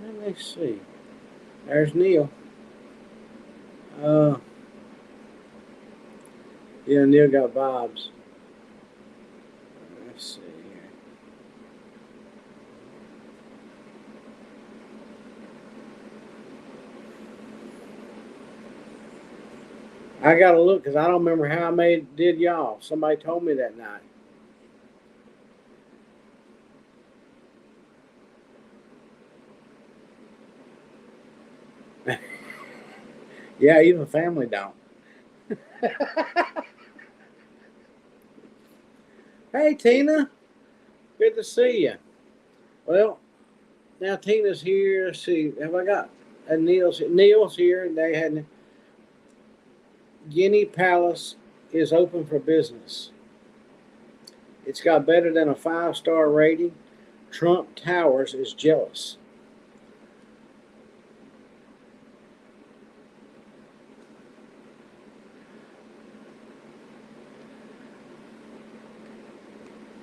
Let me see. There's Neil. Uh, yeah, Neil got vibes. Let's see here. I gotta look because I don't remember how I did y'all. Somebody told me that night. Yeah, even family don't. Hey, Tina. Good to see you. Well, now Tina's here. Let's see, have I got Neil's here. They had Guinea Palace is open for business. It's got better than a 5-star rating. Trump Towers is jealous.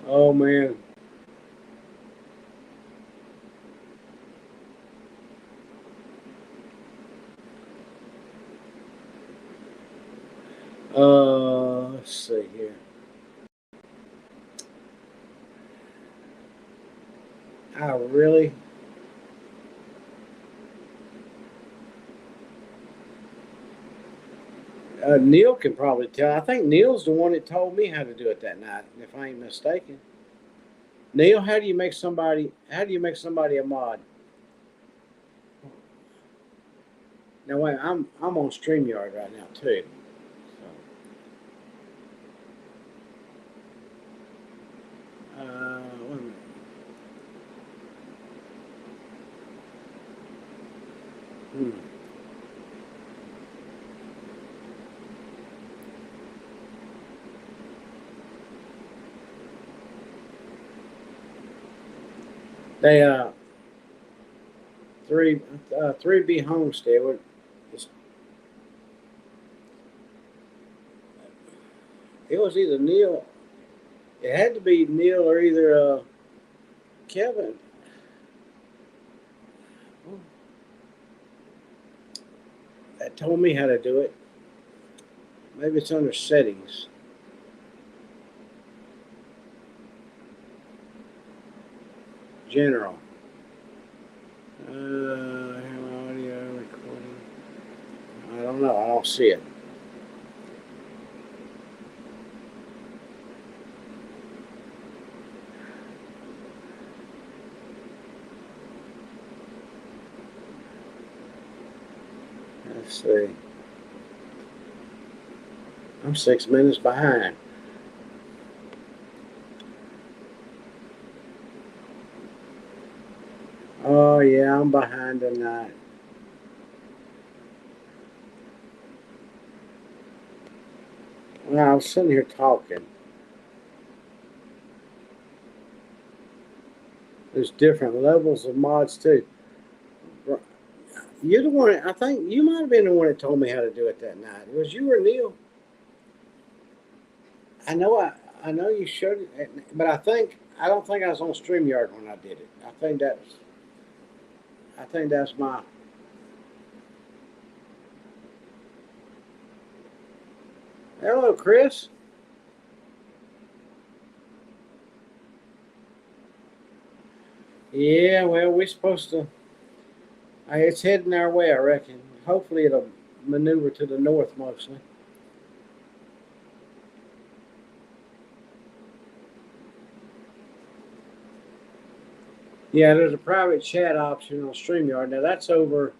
Oh man. Let's see here. I really. Neil can probably tell. I think Neil's the one that told me how to do it that night, if I ain't mistaken. Neil, how do you make somebody? How do you make somebody a mod? Now wait, I'm on Streamyard right now too. So, wait a minute. Hmm. They 3B Homestead. It was either Neil. It had to be Neil or either Kevin. That told me how to do it. Maybe it's under settings. General. Audio recording. I don't know. I don't see it. Let's see. I'm 6 minutes behind. Oh yeah, I'm behind tonight. Well, I was sitting here talking. There's different levels of mods too. You're the one. I think you might have been the one that told me how to do it that night. It was you or Neil. I know. I know you showed it, but I don't think I was on Streamyard when I did it. I think that's my. Hello, Chris. Yeah, well, we're supposed to. It's heading our way, I reckon. Hopefully, it'll maneuver to the north mostly. Yeah, there's a private chat option on StreamYard. Now that's over.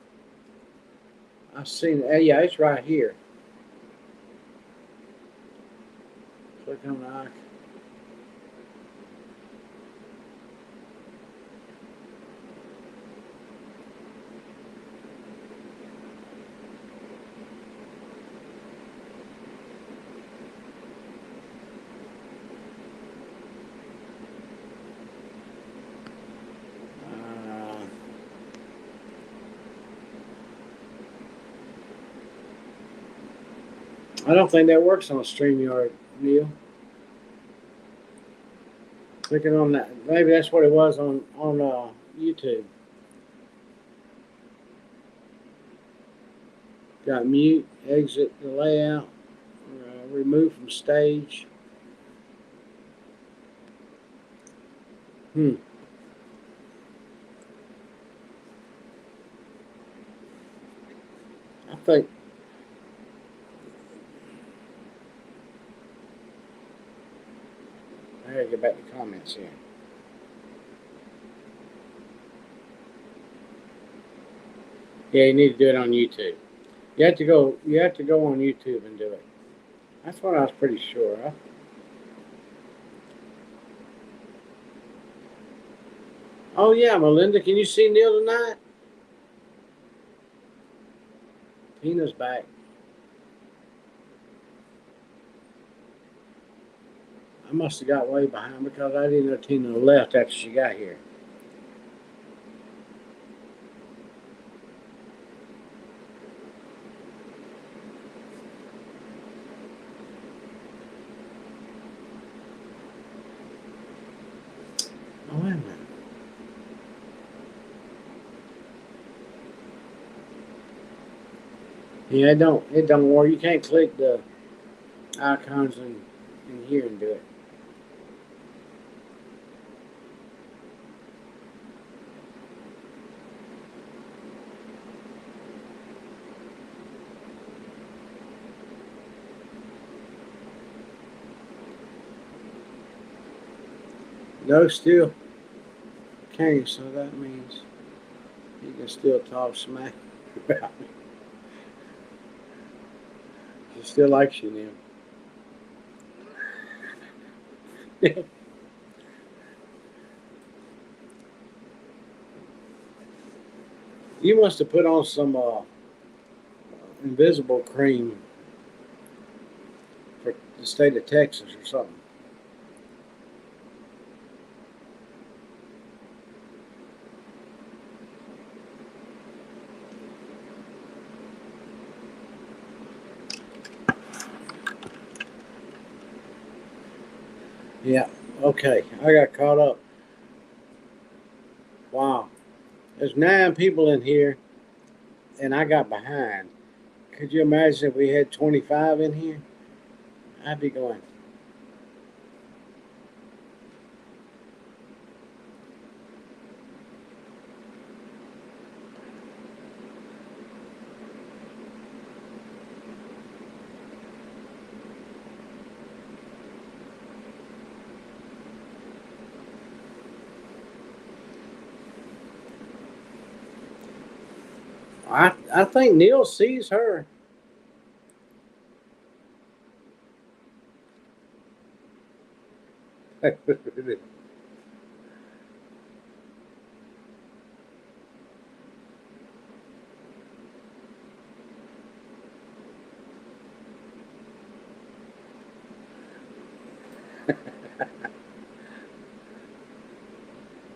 I've seen it. Yeah, it's right here. Click on the icon. Uh, I don't think that works on StreamYard, Neil. Clicking on that. Maybe that's what it was on YouTube. Got mute, exit the layout, remove from stage. Hmm. I think. I gotta get back to comments here. Yeah, you need to do it on YouTube. You have to go. You have to go on YouTube and do it. That's what I was pretty sure of. Oh yeah, Melinda, can you see Neil tonight? Tina's back. I must have got way behind because I didn't know Tina left after she got here. Oh wait a minute. Yeah, it don't work. You can't click the icons in here and do it. No, still can't. So that means he can still talk smack about me. She still likes you, Neil. You must have put on some invisible cream for the state of Texas or something. Yeah. Okay. I got caught up. Wow. There's 9 people in here, and I got behind. Could you imagine if we had 25 in here? I'd be going. I think Neil sees her.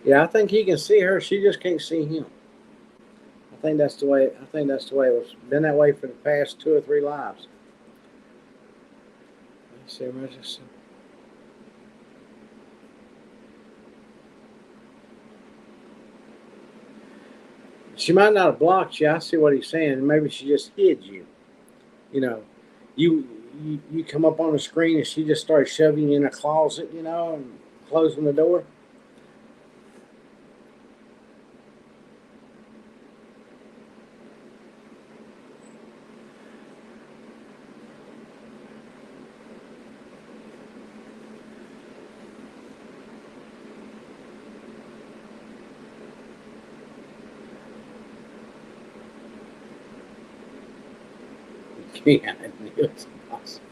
Yeah, I think he can see her. She just can't see him. I think that's the way. I think that's the way it's been that way for the past 2 or 3 lives. Let's see, she might not have blocked you. I see what he's saying. Maybe she just hid you. You know, you come up on the screen and she just started shoving you in a closet. And closing the door. Yeah, it's awesome.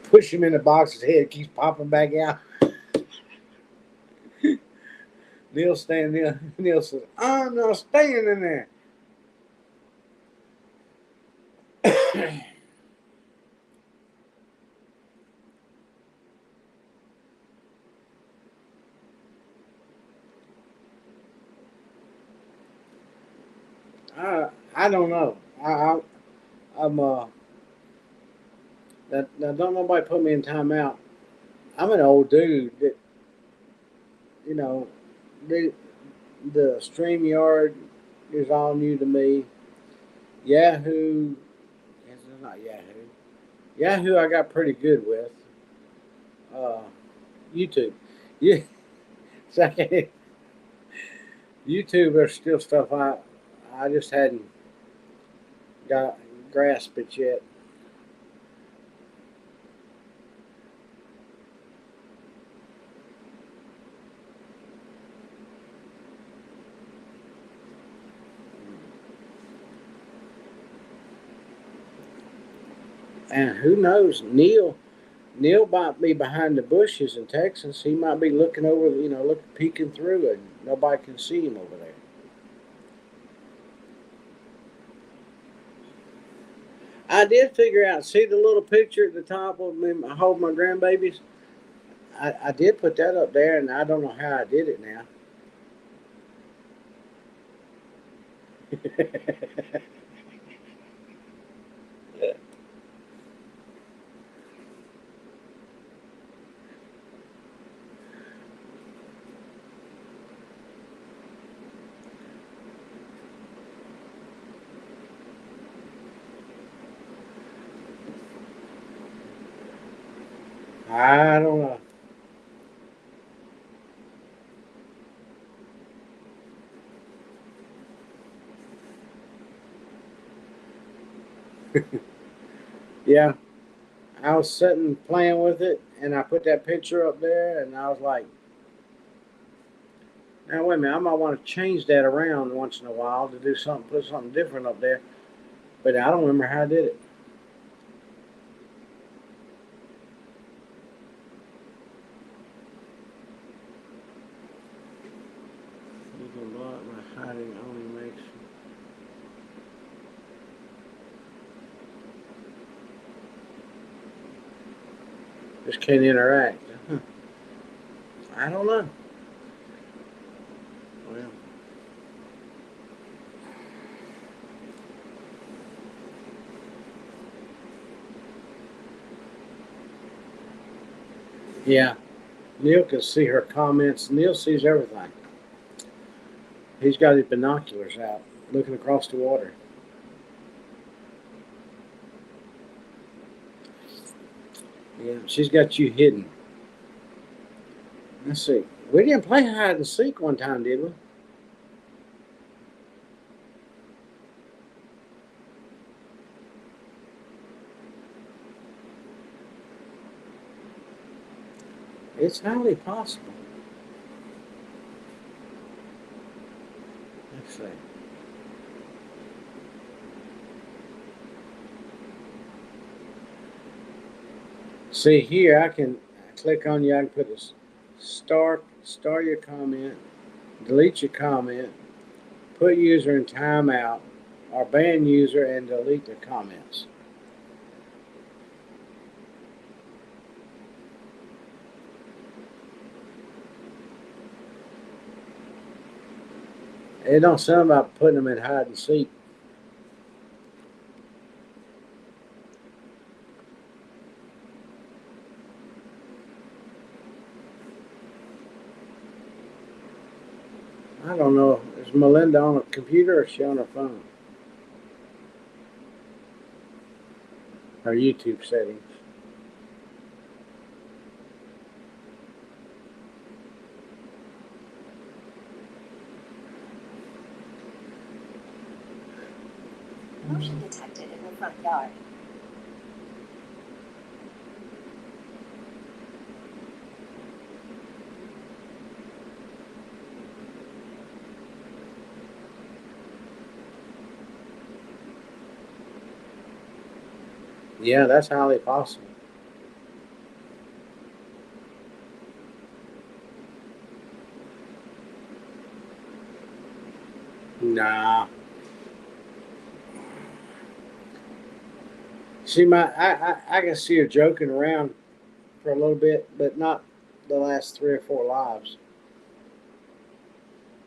Push him in the box. His head keeps popping back out. Neil's standing there. Neil says, "I'm not staying in there." I don't know. I'm that don't nobody put me in timeout. I'm an old dude that you know the the StreamYard is all new to me. Yahoo, it's not Yahoo. Yahoo, I got pretty good with. Uh, YouTube, yeah. Second, YouTube, there's still stuff I just hadn't got grasped it yet. And who knows, Neil might be behind the bushes in Texas. He might be looking over, peeking through, and nobody can see him over there. I did figure out. See the little picture at the top of me? I hold my grandbabies. I did put that up there, and I don't know how I did it now. I don't know. Yeah, I was sitting playing with it, and I put that picture up there, and I was like, now wait a minute, I might want to change that around once in a while to do something, put something different up there. But I don't remember how I did it. You can block my hiding only makes. Just can't interact. I don't know. Well, yeah. Neil can see her comments. Neil sees everything. He's got his binoculars out, looking across the water. Yeah, she's got you hidden. Let's see. We didn't play hide and seek one time, did we? It's highly possible. Let's see. See here, I can click on you. I can put a star your comment, delete your comment, put user in timeout, or ban user and delete the comments. It don't sound about putting them in hide and seek. I don't know. Is Melinda on a computer or is she on her phone? Her YouTube settings. Motion detected in the front yard. Yeah, that's highly possible. Nah. I can see her joking around for a little bit, but not the last 3 or 4 lives.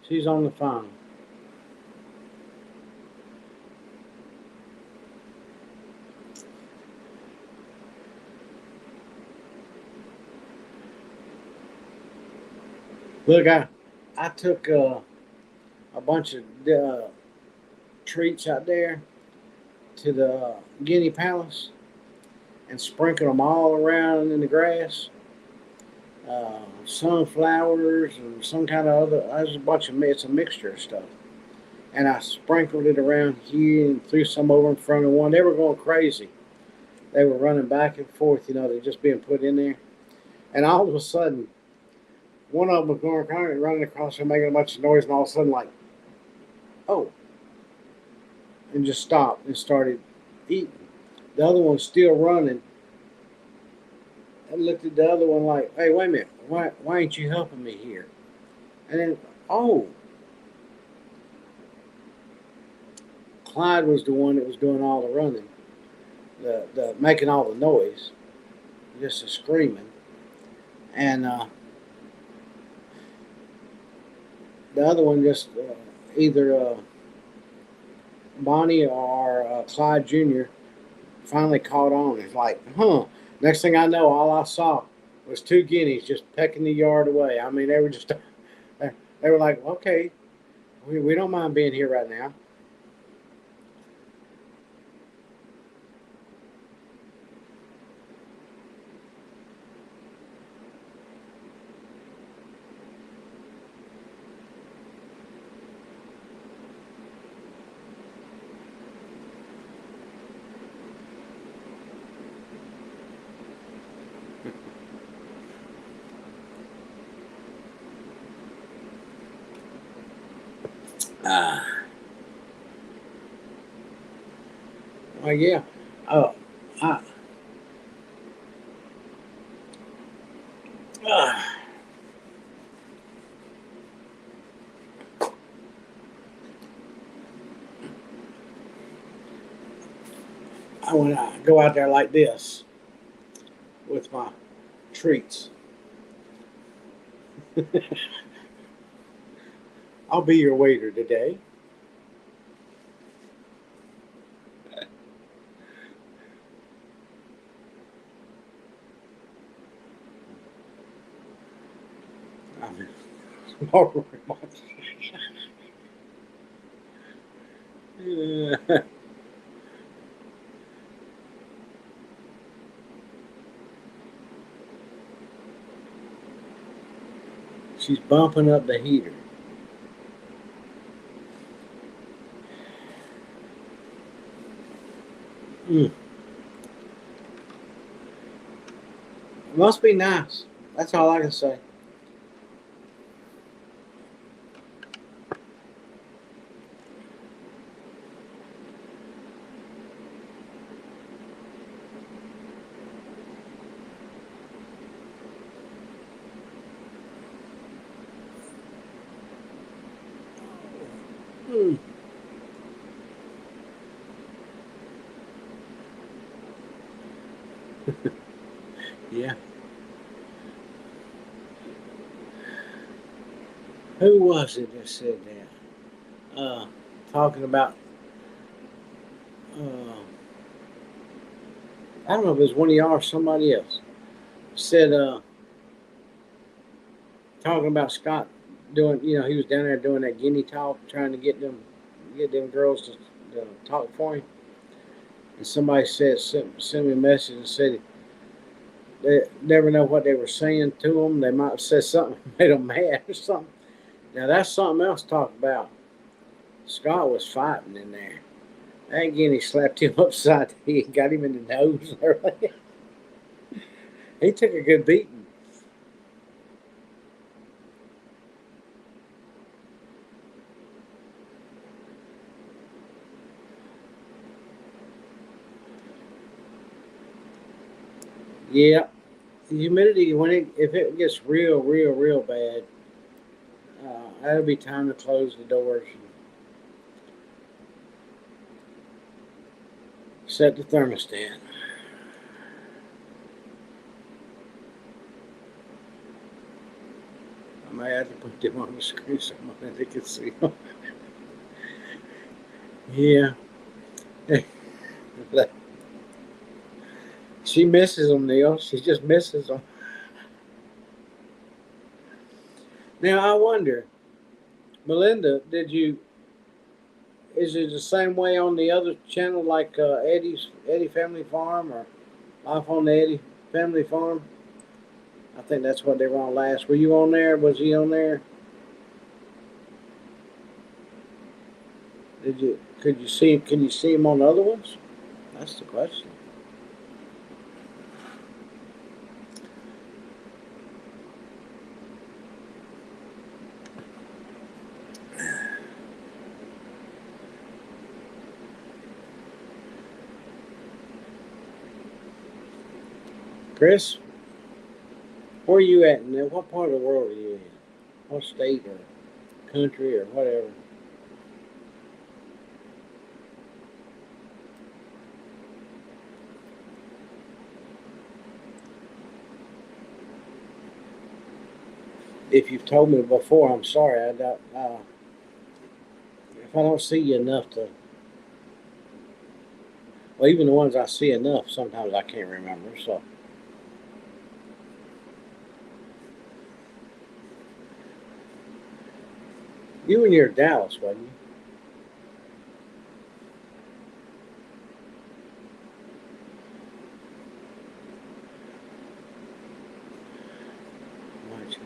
She's on the phone. Look, I took a bunch of treats out there to the Guinea Palace and sprinkled them all around in the grass. Sunflowers and some kind of other. There's a bunch of it's a mixture of stuff, and I sprinkled it around here and threw some over in front of one. They were going crazy. They were running back and forth. They're just being put in there, and all of a sudden, one of them was going kind of running across and making a bunch of noise, and all of a sudden, like, oh, and just stopped and started eating. The other one's still running. I looked at the other one like, hey, wait a minute. Why ain't you helping me here? And then, oh, Clyde was the one that was doing all the running, the making all the noise, just the screaming. And the other one just either Bonnie or Clyde Jr. finally caught on. It's like, huh. Next thing I know, all I saw was two guineas just pecking the yard away. I mean, they were just, they were like, okay, we don't mind being here right now. Ah, well, yeah. Oh, I, ah. When I go out there like this with my treats, I'll be your waiter today. I mean, she's bumping up the heater. Mm. It must be nice. That's all I can say. Mm. Yeah. Who was it that said that? Talking about, uh, I don't know if it was one of y'all or somebody else. Said, talking about Scott doing, he was down there doing that guinea talk, trying to get them girls to talk for him. And somebody sent me a message and said they never know what they were saying to them. They might have said something that made them mad or something. Now that's something else to talk about. Scott was fighting in there. That guinea slapped him upside the head, got him in the nose and everything. He took a good beating. Yeah, the humidity if it gets real bad, that'll be time to close the doors and set the thermostat. I may have to put them on the screen so they can see them. Yeah, she misses them, Neil. She just misses them. Now I wonder, Melinda, did you? Is it the same way on the other channel, like Eddie Family Farm or Life on the Eddie Family Farm? I think that's what they were on last. Were you on there? Was he on there? Did you? Could you see? Can you see him on the other ones? That's the question. Chris, where are you at? What part of the world are you in? What state or country or whatever? If you've told me before, I'm sorry. I don't. If I don't see you enough to, well, even the ones I see enough, sometimes I can't remember. So, you were near Dallas, wasn't you? Weren't you?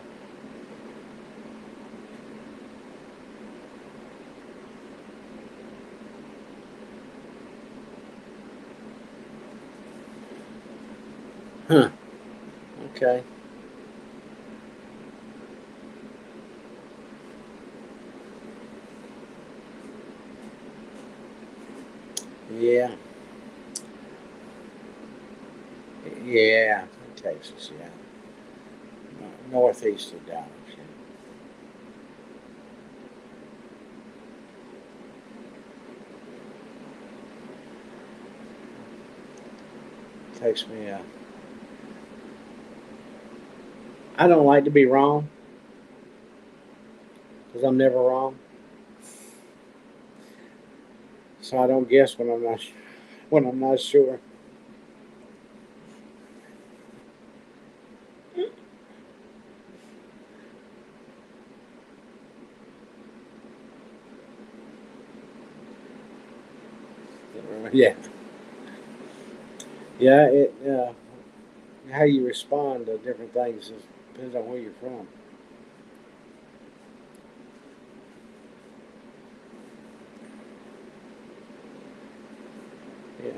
Huh. Okay. Yeah. Yeah. Texas. Yeah. Northeast of Dallas. Yeah. Takes me. I don't like to be wrong because I'm never wrong. So I don't guess when I'm not sure. Yeah. Yeah. How you respond to different things depends on where you're from. Yeah.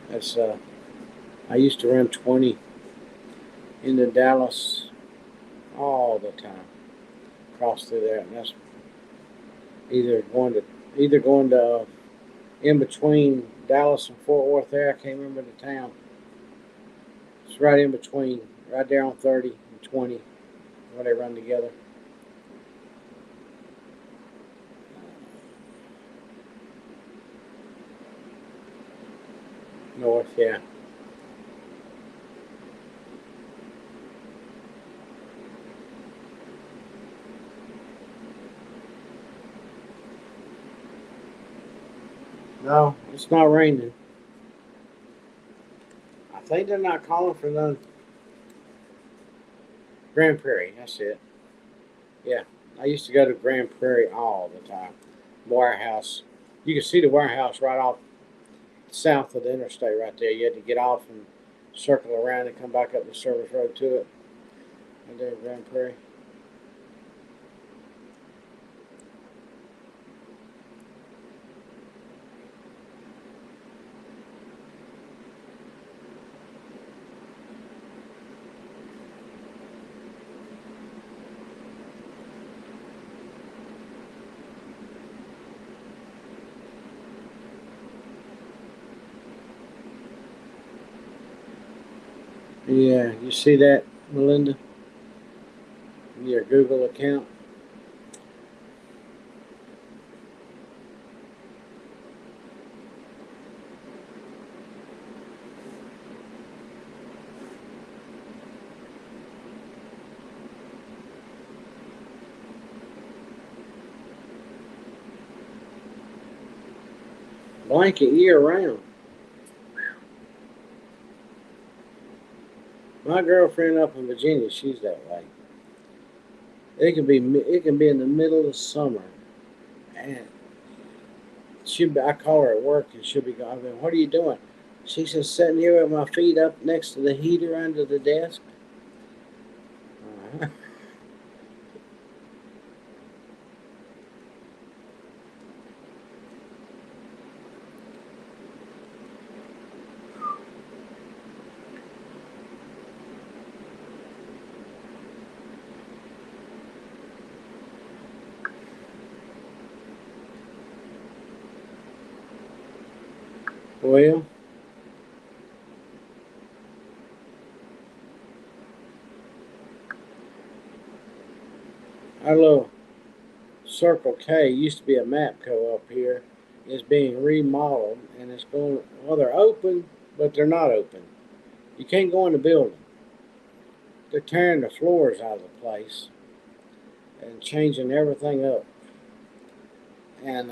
That's. I used to run 20 into Dallas all the time. Cross through there, and that's either going to either going to in between Dallas and Fort Worth. There, I can't remember the town. It's right in between, right there on 30 and 20, where they run together. North, yeah. No, it's not raining. I think they're not calling for none. Grand Prairie, that's it. Yeah, I used to go to Grand Prairie all the time. Warehouse. You can see the warehouse right off south of the interstate right there. You had to get off and circle around and come back up the service road to it. Right there in Grand Prairie. Yeah, you see that, Melinda? In your Google account. Blanket year round. My girlfriend up in Virginia, she's that way. It can be in the middle of summer, and I call her at work, and she'll be going. I mean, what are you doing? She says, sitting here with my feet up next to the heater under the desk. Well, our little Circle K used to be a Mapco up here. It's being remodeled and it's going. Well, they're open, but they're not open. You can't go in the building. They're tearing the floors out of the place and changing everything up. And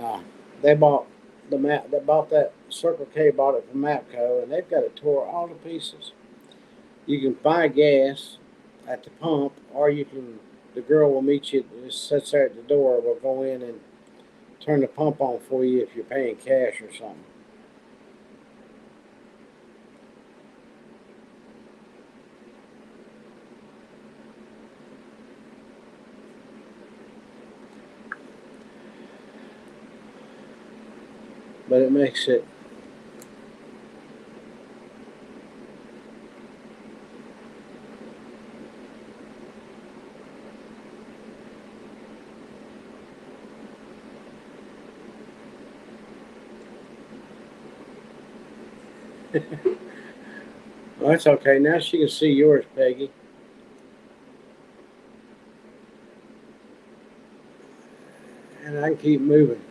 they bought the map. They bought that Circle K. Bought it from Mapco, and they've got it tore all to pieces. You can buy gas at the pump, or you can. The girl will meet you. Just sits there at the door. Will go in and turn the pump on for you if you're paying cash or something. But it makes it. Well, that's okay. Now she can see yours, Peggy. And I can keep moving.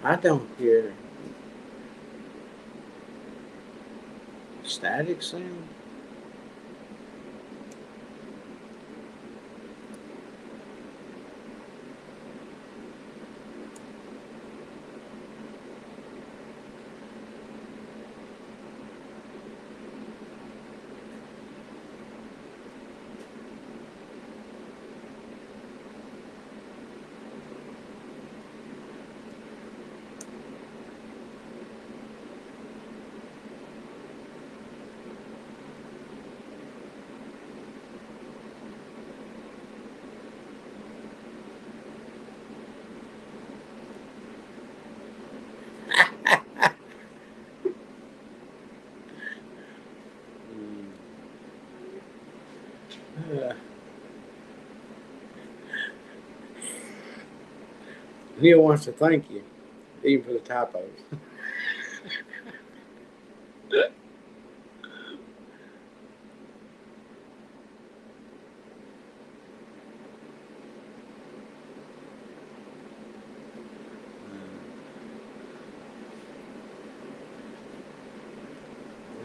I don't hear static sound. Uh, Neil wants to thank you, even for the typos. We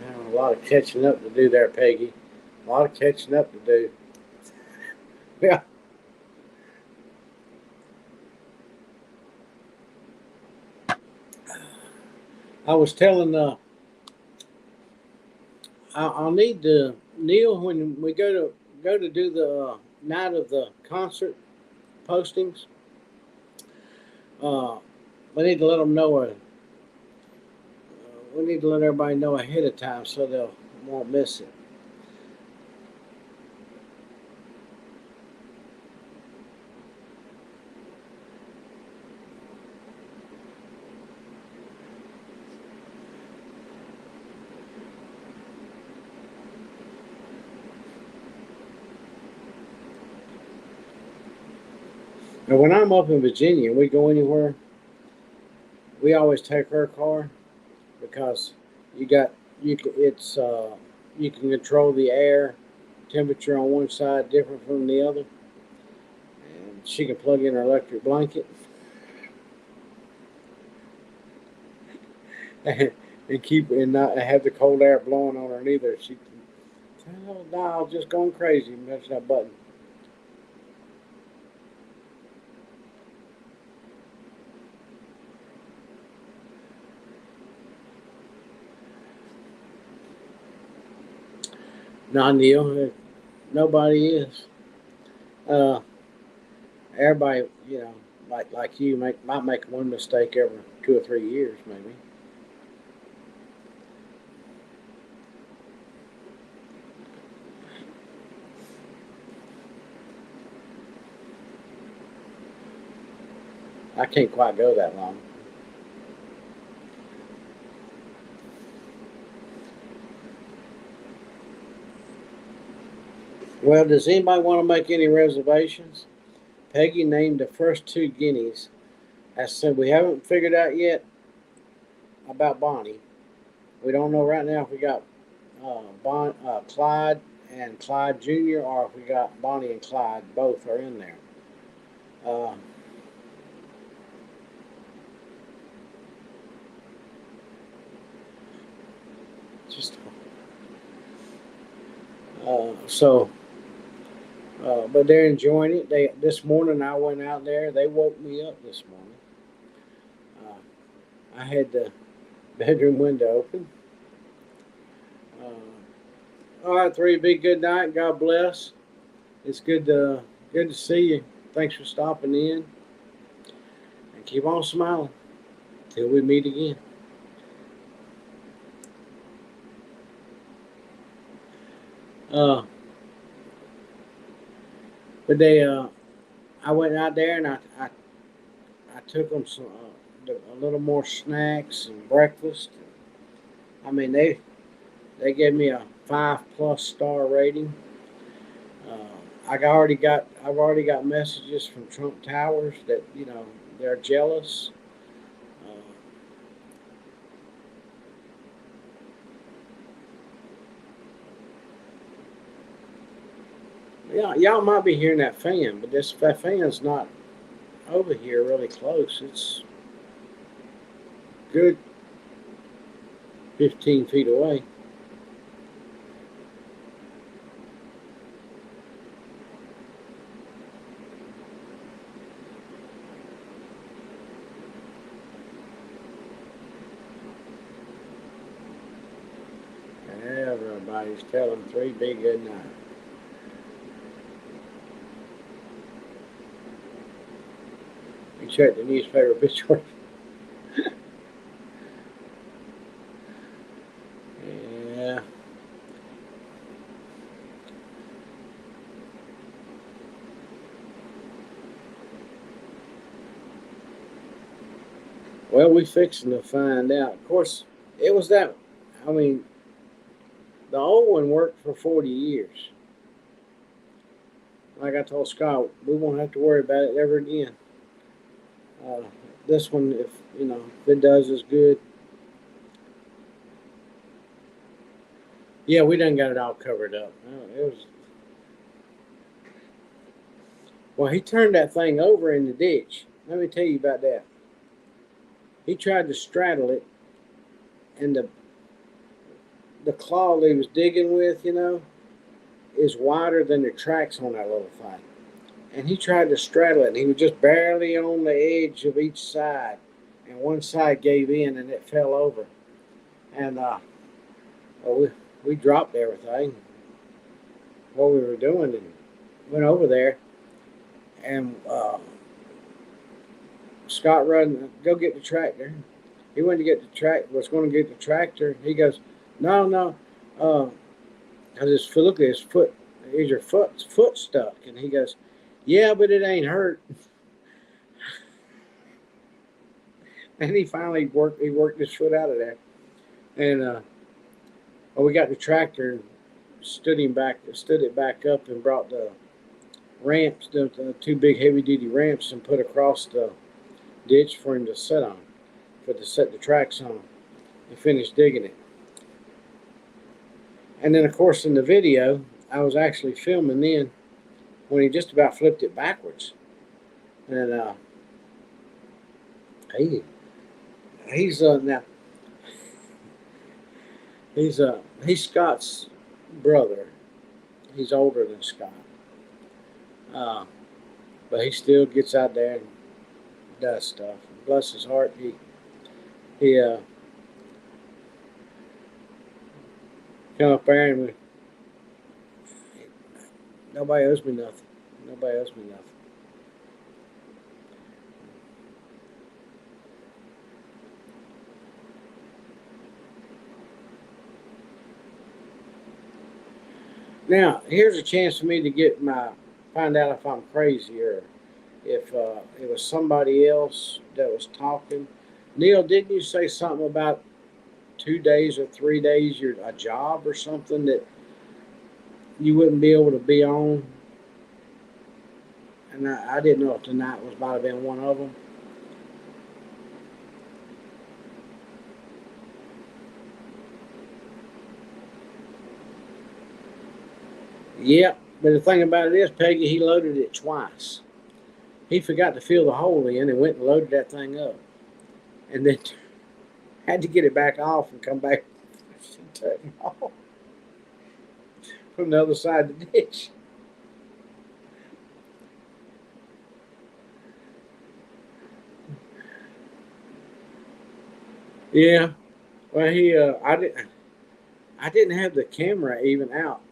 have a lot of catching up to do there, Peggy. A lot of catching up to do. Yeah. I was telling I'll need to Neil when we go to do the night of the concert postings. Uh, we need to let them know. We need to let everybody know ahead of time so they won't miss it. And when I'm up in Virginia, and we go anywhere. We always take her car because you got you can it's you can control the air temperature on one side different from the other, and she can plug in her electric blanket and keep and not have the cold air blowing on her neither. She can tell dial just going crazy and press that button. Not Neil, nobody is. Uh, Everybody, like you, might make one mistake every 2 or 3 years, maybe. I can't quite go that long. Well, does anybody want to make any reservations? Peggy named the first two guineas. As I said, we haven't figured out yet about Bonnie. We don't know right now if we got Clyde and Clyde Jr. or if we got Bonnie and Clyde. Both are in there. Uh, just so, but they're enjoying it. This morning I went out there. They woke me up this morning. I had the bedroom window open. All right, three. Be good night. God bless. It's good to see you. Thanks for stopping in, and keep on smiling till we meet again. Uh, but I went out there and I took them some a little more snacks and breakfast. I mean they gave me a 5+ star rating. I've already got messages from Trump Towers that they're jealous. Uh, yeah, y'all might be hearing that fan, but that fan's not over here really close. It's good 15 feet away. Everybody's telling three be good night. You check the newspaper obituary. Yeah. Well, we fixing to find out. Of course, it was that. I mean, the old one worked for 40 years. Like I told Scott, we won't have to worry about it ever again. Uh, this one, if it does as good. Yeah, we done got it all covered up. It was well. He turned that thing over in the ditch. Let me tell you about that. He tried to straddle it, and the claw that he was digging with, is wider than the tracks on that little thing. And he tried to straddle it, and he was just barely on the edge of each side, and one side gave in, and it fell over. And well, we dropped everything, what we were doing, and went over there. And Scott run, go get the tractor. He went to get the tractor. Was going to get the tractor. He goes, no, no. I just look at his foot. Is your foot stuck? And he goes, yeah, but it ain't hurt. And he finally worked. He worked his foot out of there. And well, we got the tractor and stood it back up, and brought the ramps, the two big heavy duty ramps, and put across the ditch for him to sit on, to set the tracks on. And finished digging it. And then, of course, in the video, I was actually filming then when he just about flipped it backwards. And he's now he's Scott's brother. He's older than Scott, but he still gets out there and does stuff. Bless his heart, he come up there and nobody owes me nothing. Nobody owes me nothing. Now, here's a chance for me to find out if I'm crazy, or if it was somebody else that was talking. Neil, didn't you say something about 2 days or 3 days, you're a job or something that you wouldn't be able to be on? And I didn't know if tonight was might have been one of them. Yep, but the thing about it is, Peggy, he loaded it twice. He forgot to fill the hole in and went and loaded that thing up, and then had to get it back off and come back and take it off from the other side of the ditch. Yeah, well, I didn't have the camera even out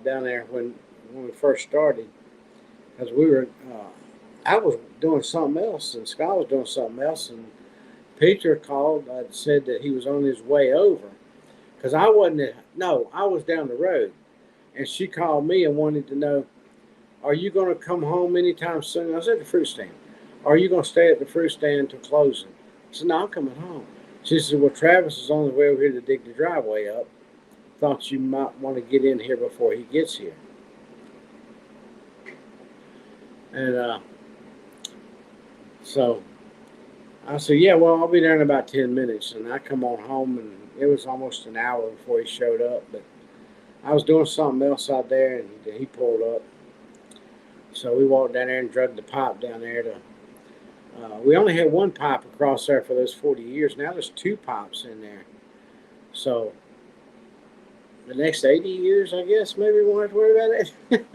down there when we first started because we were. I was doing something else, and Scott was doing something else, and Peter called. Said that he was on his way over because I wasn't. No, I was down the road, and she called me and wanted to know, "Are you going to come home anytime soon?" I was at the fruit stand. "Are you going to stay at the fruit stand till closing?" I said, "No, I'm coming home." She said, "Well, Travis is on the way over here to dig the driveway up. Thought you might want to get in here before he gets here." And so I said, "Yeah, well, I'll be there in about 10 minutes." And I come on home, and it was almost an hour before he showed up. But I was doing something else out there, and he pulled up. So we walked down there and drug the pipe down there to. We only had one pipe across there for those 40 years. Now there's two pipes in there. So the next 80 years, I guess, maybe we won't have to worry about it.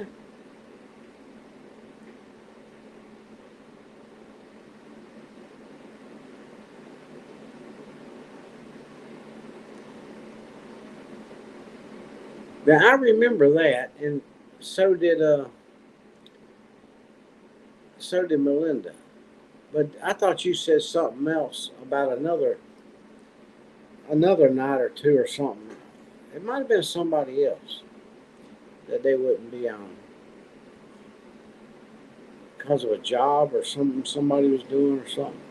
Now I remember that, and so did Melinda. But I thought you said something else about another night or two or something. It might have been somebody else that they wouldn't be on because of a job or something somebody was doing or something.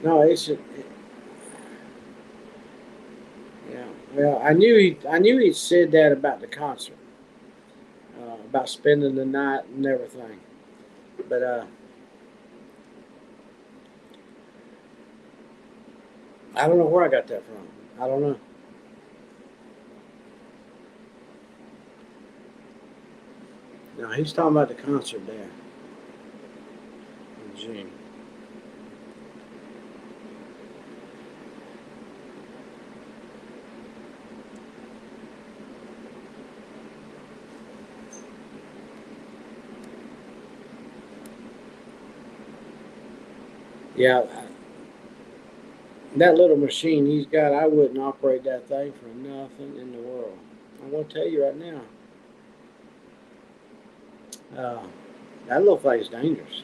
No, yeah. Well, I knew he said that about the concert, about spending the night and everything. But I don't know where I got that from. I don't know. No, he's talking about the concert there in June. Yeah, that little machine he's got, I wouldn't operate that thing for nothing in the world. I'm gonna tell you right now, uh, that little thing's dangerous.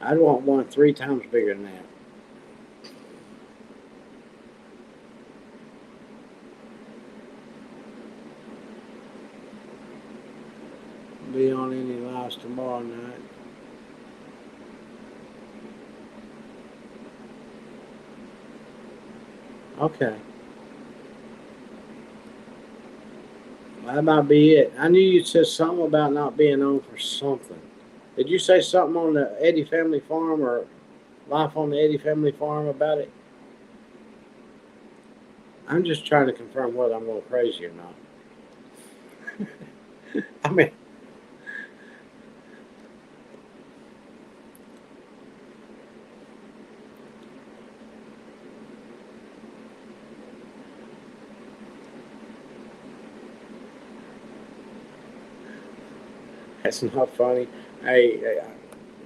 I'd want one 3 times bigger than that. Be on any lives tomorrow night. Okay, that might be it. I knew you said something about not being on for something. Did you say something on the Eddie Family Farm or Life on the Eddie Family Farm about it? I'm just trying to confirm whether I'm going crazy or not. I mean, that's not funny. Hey,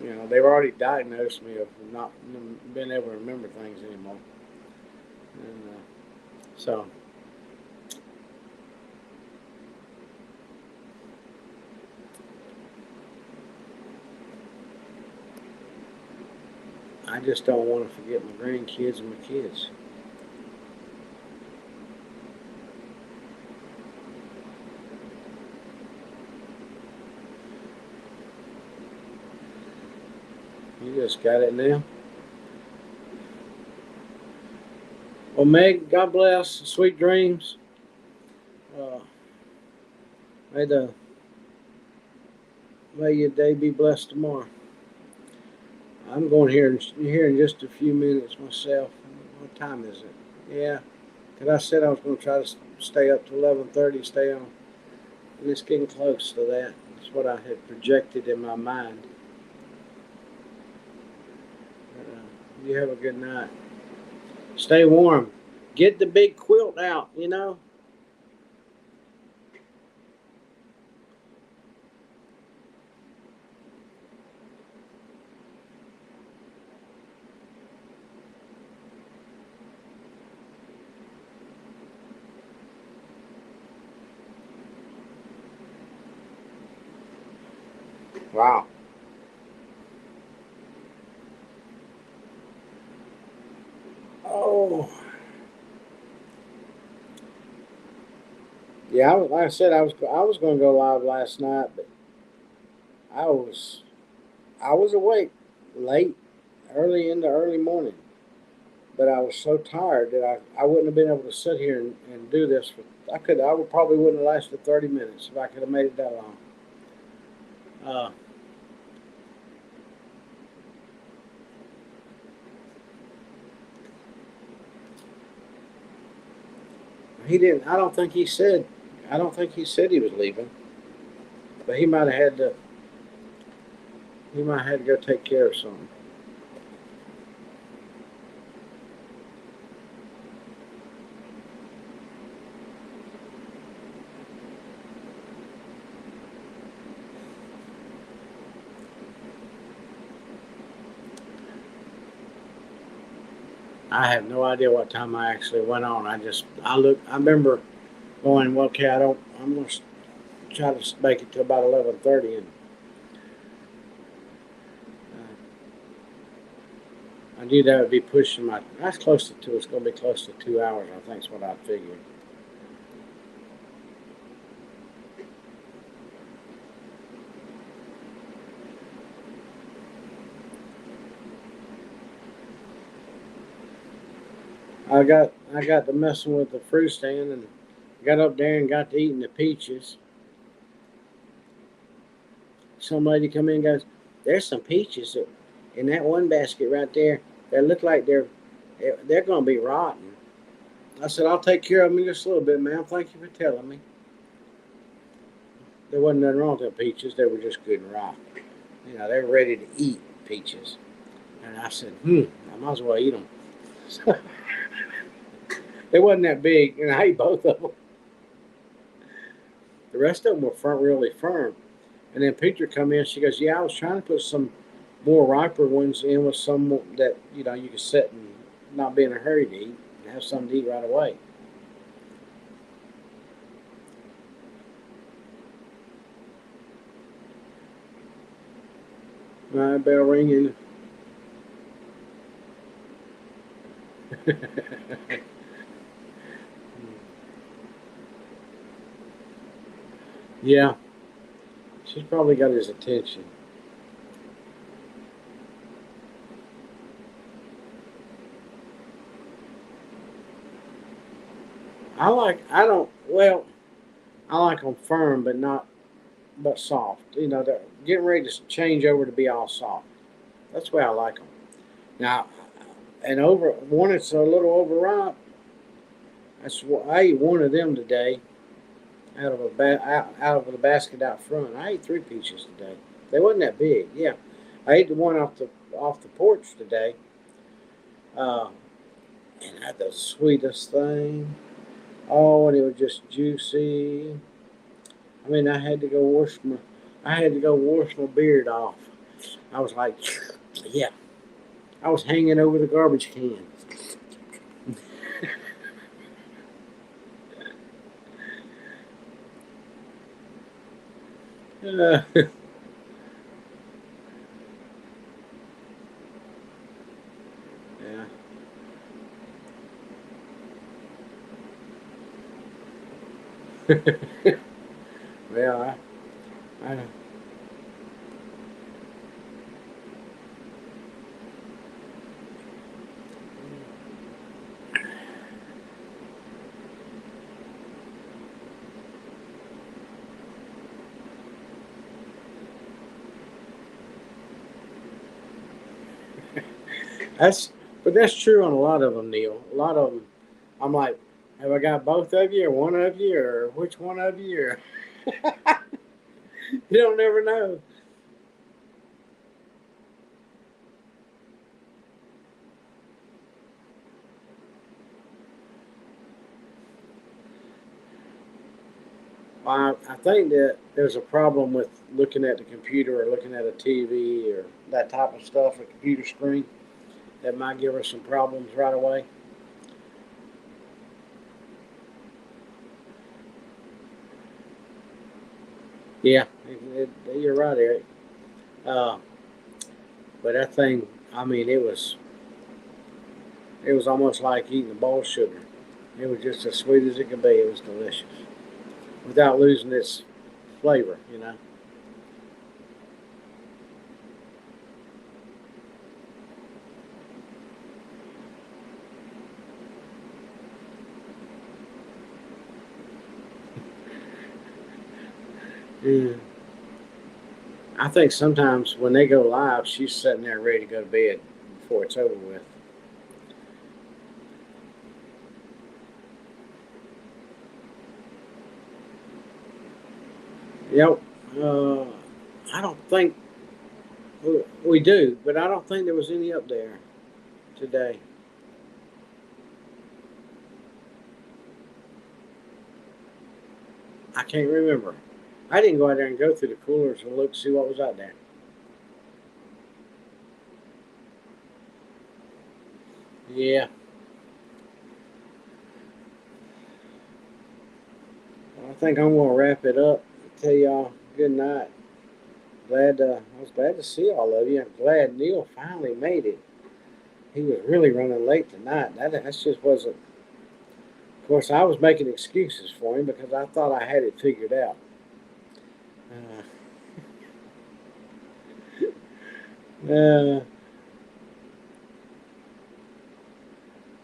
they've already diagnosed me of not being able to remember things anymore. And so I just don't want to forget my grandkids and my kids. You just got it now. Well, Meg, God bless. Sweet dreams. Uh, may the may your day be blessed tomorrow. I'm going here in just a few minutes myself. What time is it? Yeah, because I said I was going to try to stay up to 11:30. Stay on. And it's getting close to that. That's what I had projected in my mind. You have a good night. Stay warm. Get the big quilt out, you know. Wow. Oh. Yeah, like I said, I was going to go live last night, but I was I was awake late, early in the early morning. But I was so tired that I wouldn't have been able to sit here and do this. I would probably wouldn't have lasted 30 minutes if I could have made it that long. Uh, he didn't. I don't think he said. I don't think he said he was leaving. But he might have had to. He might have had to go take care of something. I have no idea what time I actually went on. I look. I remember going. Well, okay, I'm gonna try to make it to about 11:30, and I knew that would be pushing my. That's close to two. It's gonna be close to 2 hours. I think is what I figured. I got to messing with the fruit stand and got up there and got to eating the peaches. Some lady come in and goes, "There's some peaches in that one basket right there that look like they're going to be rotten." I said, "I'll take care of them in just a little bit, ma'am. Thank you for telling me." There wasn't nothing wrong with the peaches. They were just good and ripe. You know, they're ready to eat peaches. And I said, I might as well eat them. They wasn't that big, and I ate both of them. The rest of them were really firm. And then Peter come in. She goes, "Yeah, I was trying to put some more riper ones in with some that you could sit and not be in a hurry to eat and have something to eat right away." My bell ringing. Yeah, she's probably got his attention. I don't. Well, I like them firm, but soft. You know, they're getting ready to change over to be all soft. That's the way I like them. Now, and over one that's a little overripe. I ate one of them today out of the basket out front. I ate three peaches today. They wasn't that big. Yeah, I ate the one off the porch today, uh, and had the sweetest thing. Oh, and it was just juicy. I mean, I had to go wash my beard off. I was like, yeah, I was hanging over the garbage can. Yeah. Well, I But that's true on a lot of them, Neil. A lot of them, I'm like, have I got both of you, or one of you, or which one of you? Or you don't never know. I think that there's a problem with looking at the computer or looking at a TV or that type of stuff, a computer screen, that might give us some problems right away. Yeah, you're right, Eric. Uh, but that thing, I mean, it was almost like eating a bowl of sugar. It was just as sweet as it could be. It was delicious without losing its flavor, you know. Yeah. I think sometimes when they go live, she's sitting there ready to go to bed before it's over with. Yep. Uh, I don't think we do, but I don't think there was any up there today. I can't remember. I didn't go out there and go through the coolers and look to see what was out there. Yeah. I think I'm gonna wrap it up. Tell y'all good night. I was glad to see all of you. I'm glad Neil finally made it. He was really running late tonight. That just wasn't. Of course, I was making excuses for him because I thought I had it figured out. Uh, uh,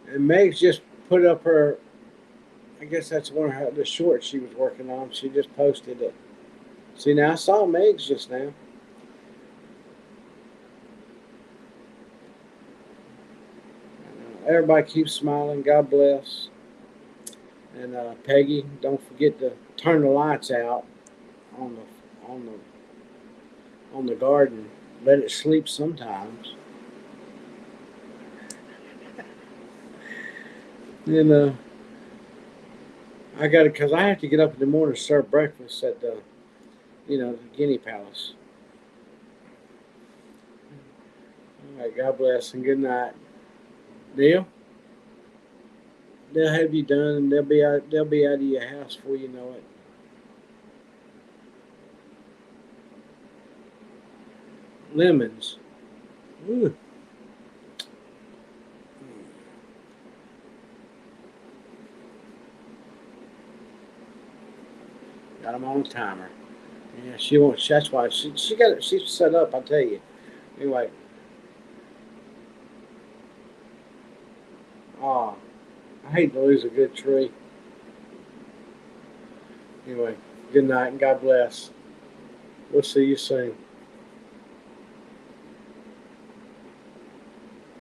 and Meg's just put up her. I guess that's one of the shorts she was working on. She just posted it. See, now I saw Meg's just now. Everybody keeps smiling. God bless. And Peggy, don't forget to turn the lights out on the garden. Let it sleep sometimes. And I got it because I have to get up in the morning to serve breakfast at the Guinea Palace. All right, God bless and good night. Neil, they'll have you done and they'll be out of your house before you know it. Lemons. Ooh. Got them on a timer. Yeah, she won't. That's why she got it. She's set up. I tell you. Anyway, ah, I hate to lose a good tree. Anyway, good night and God bless. We'll see you soon.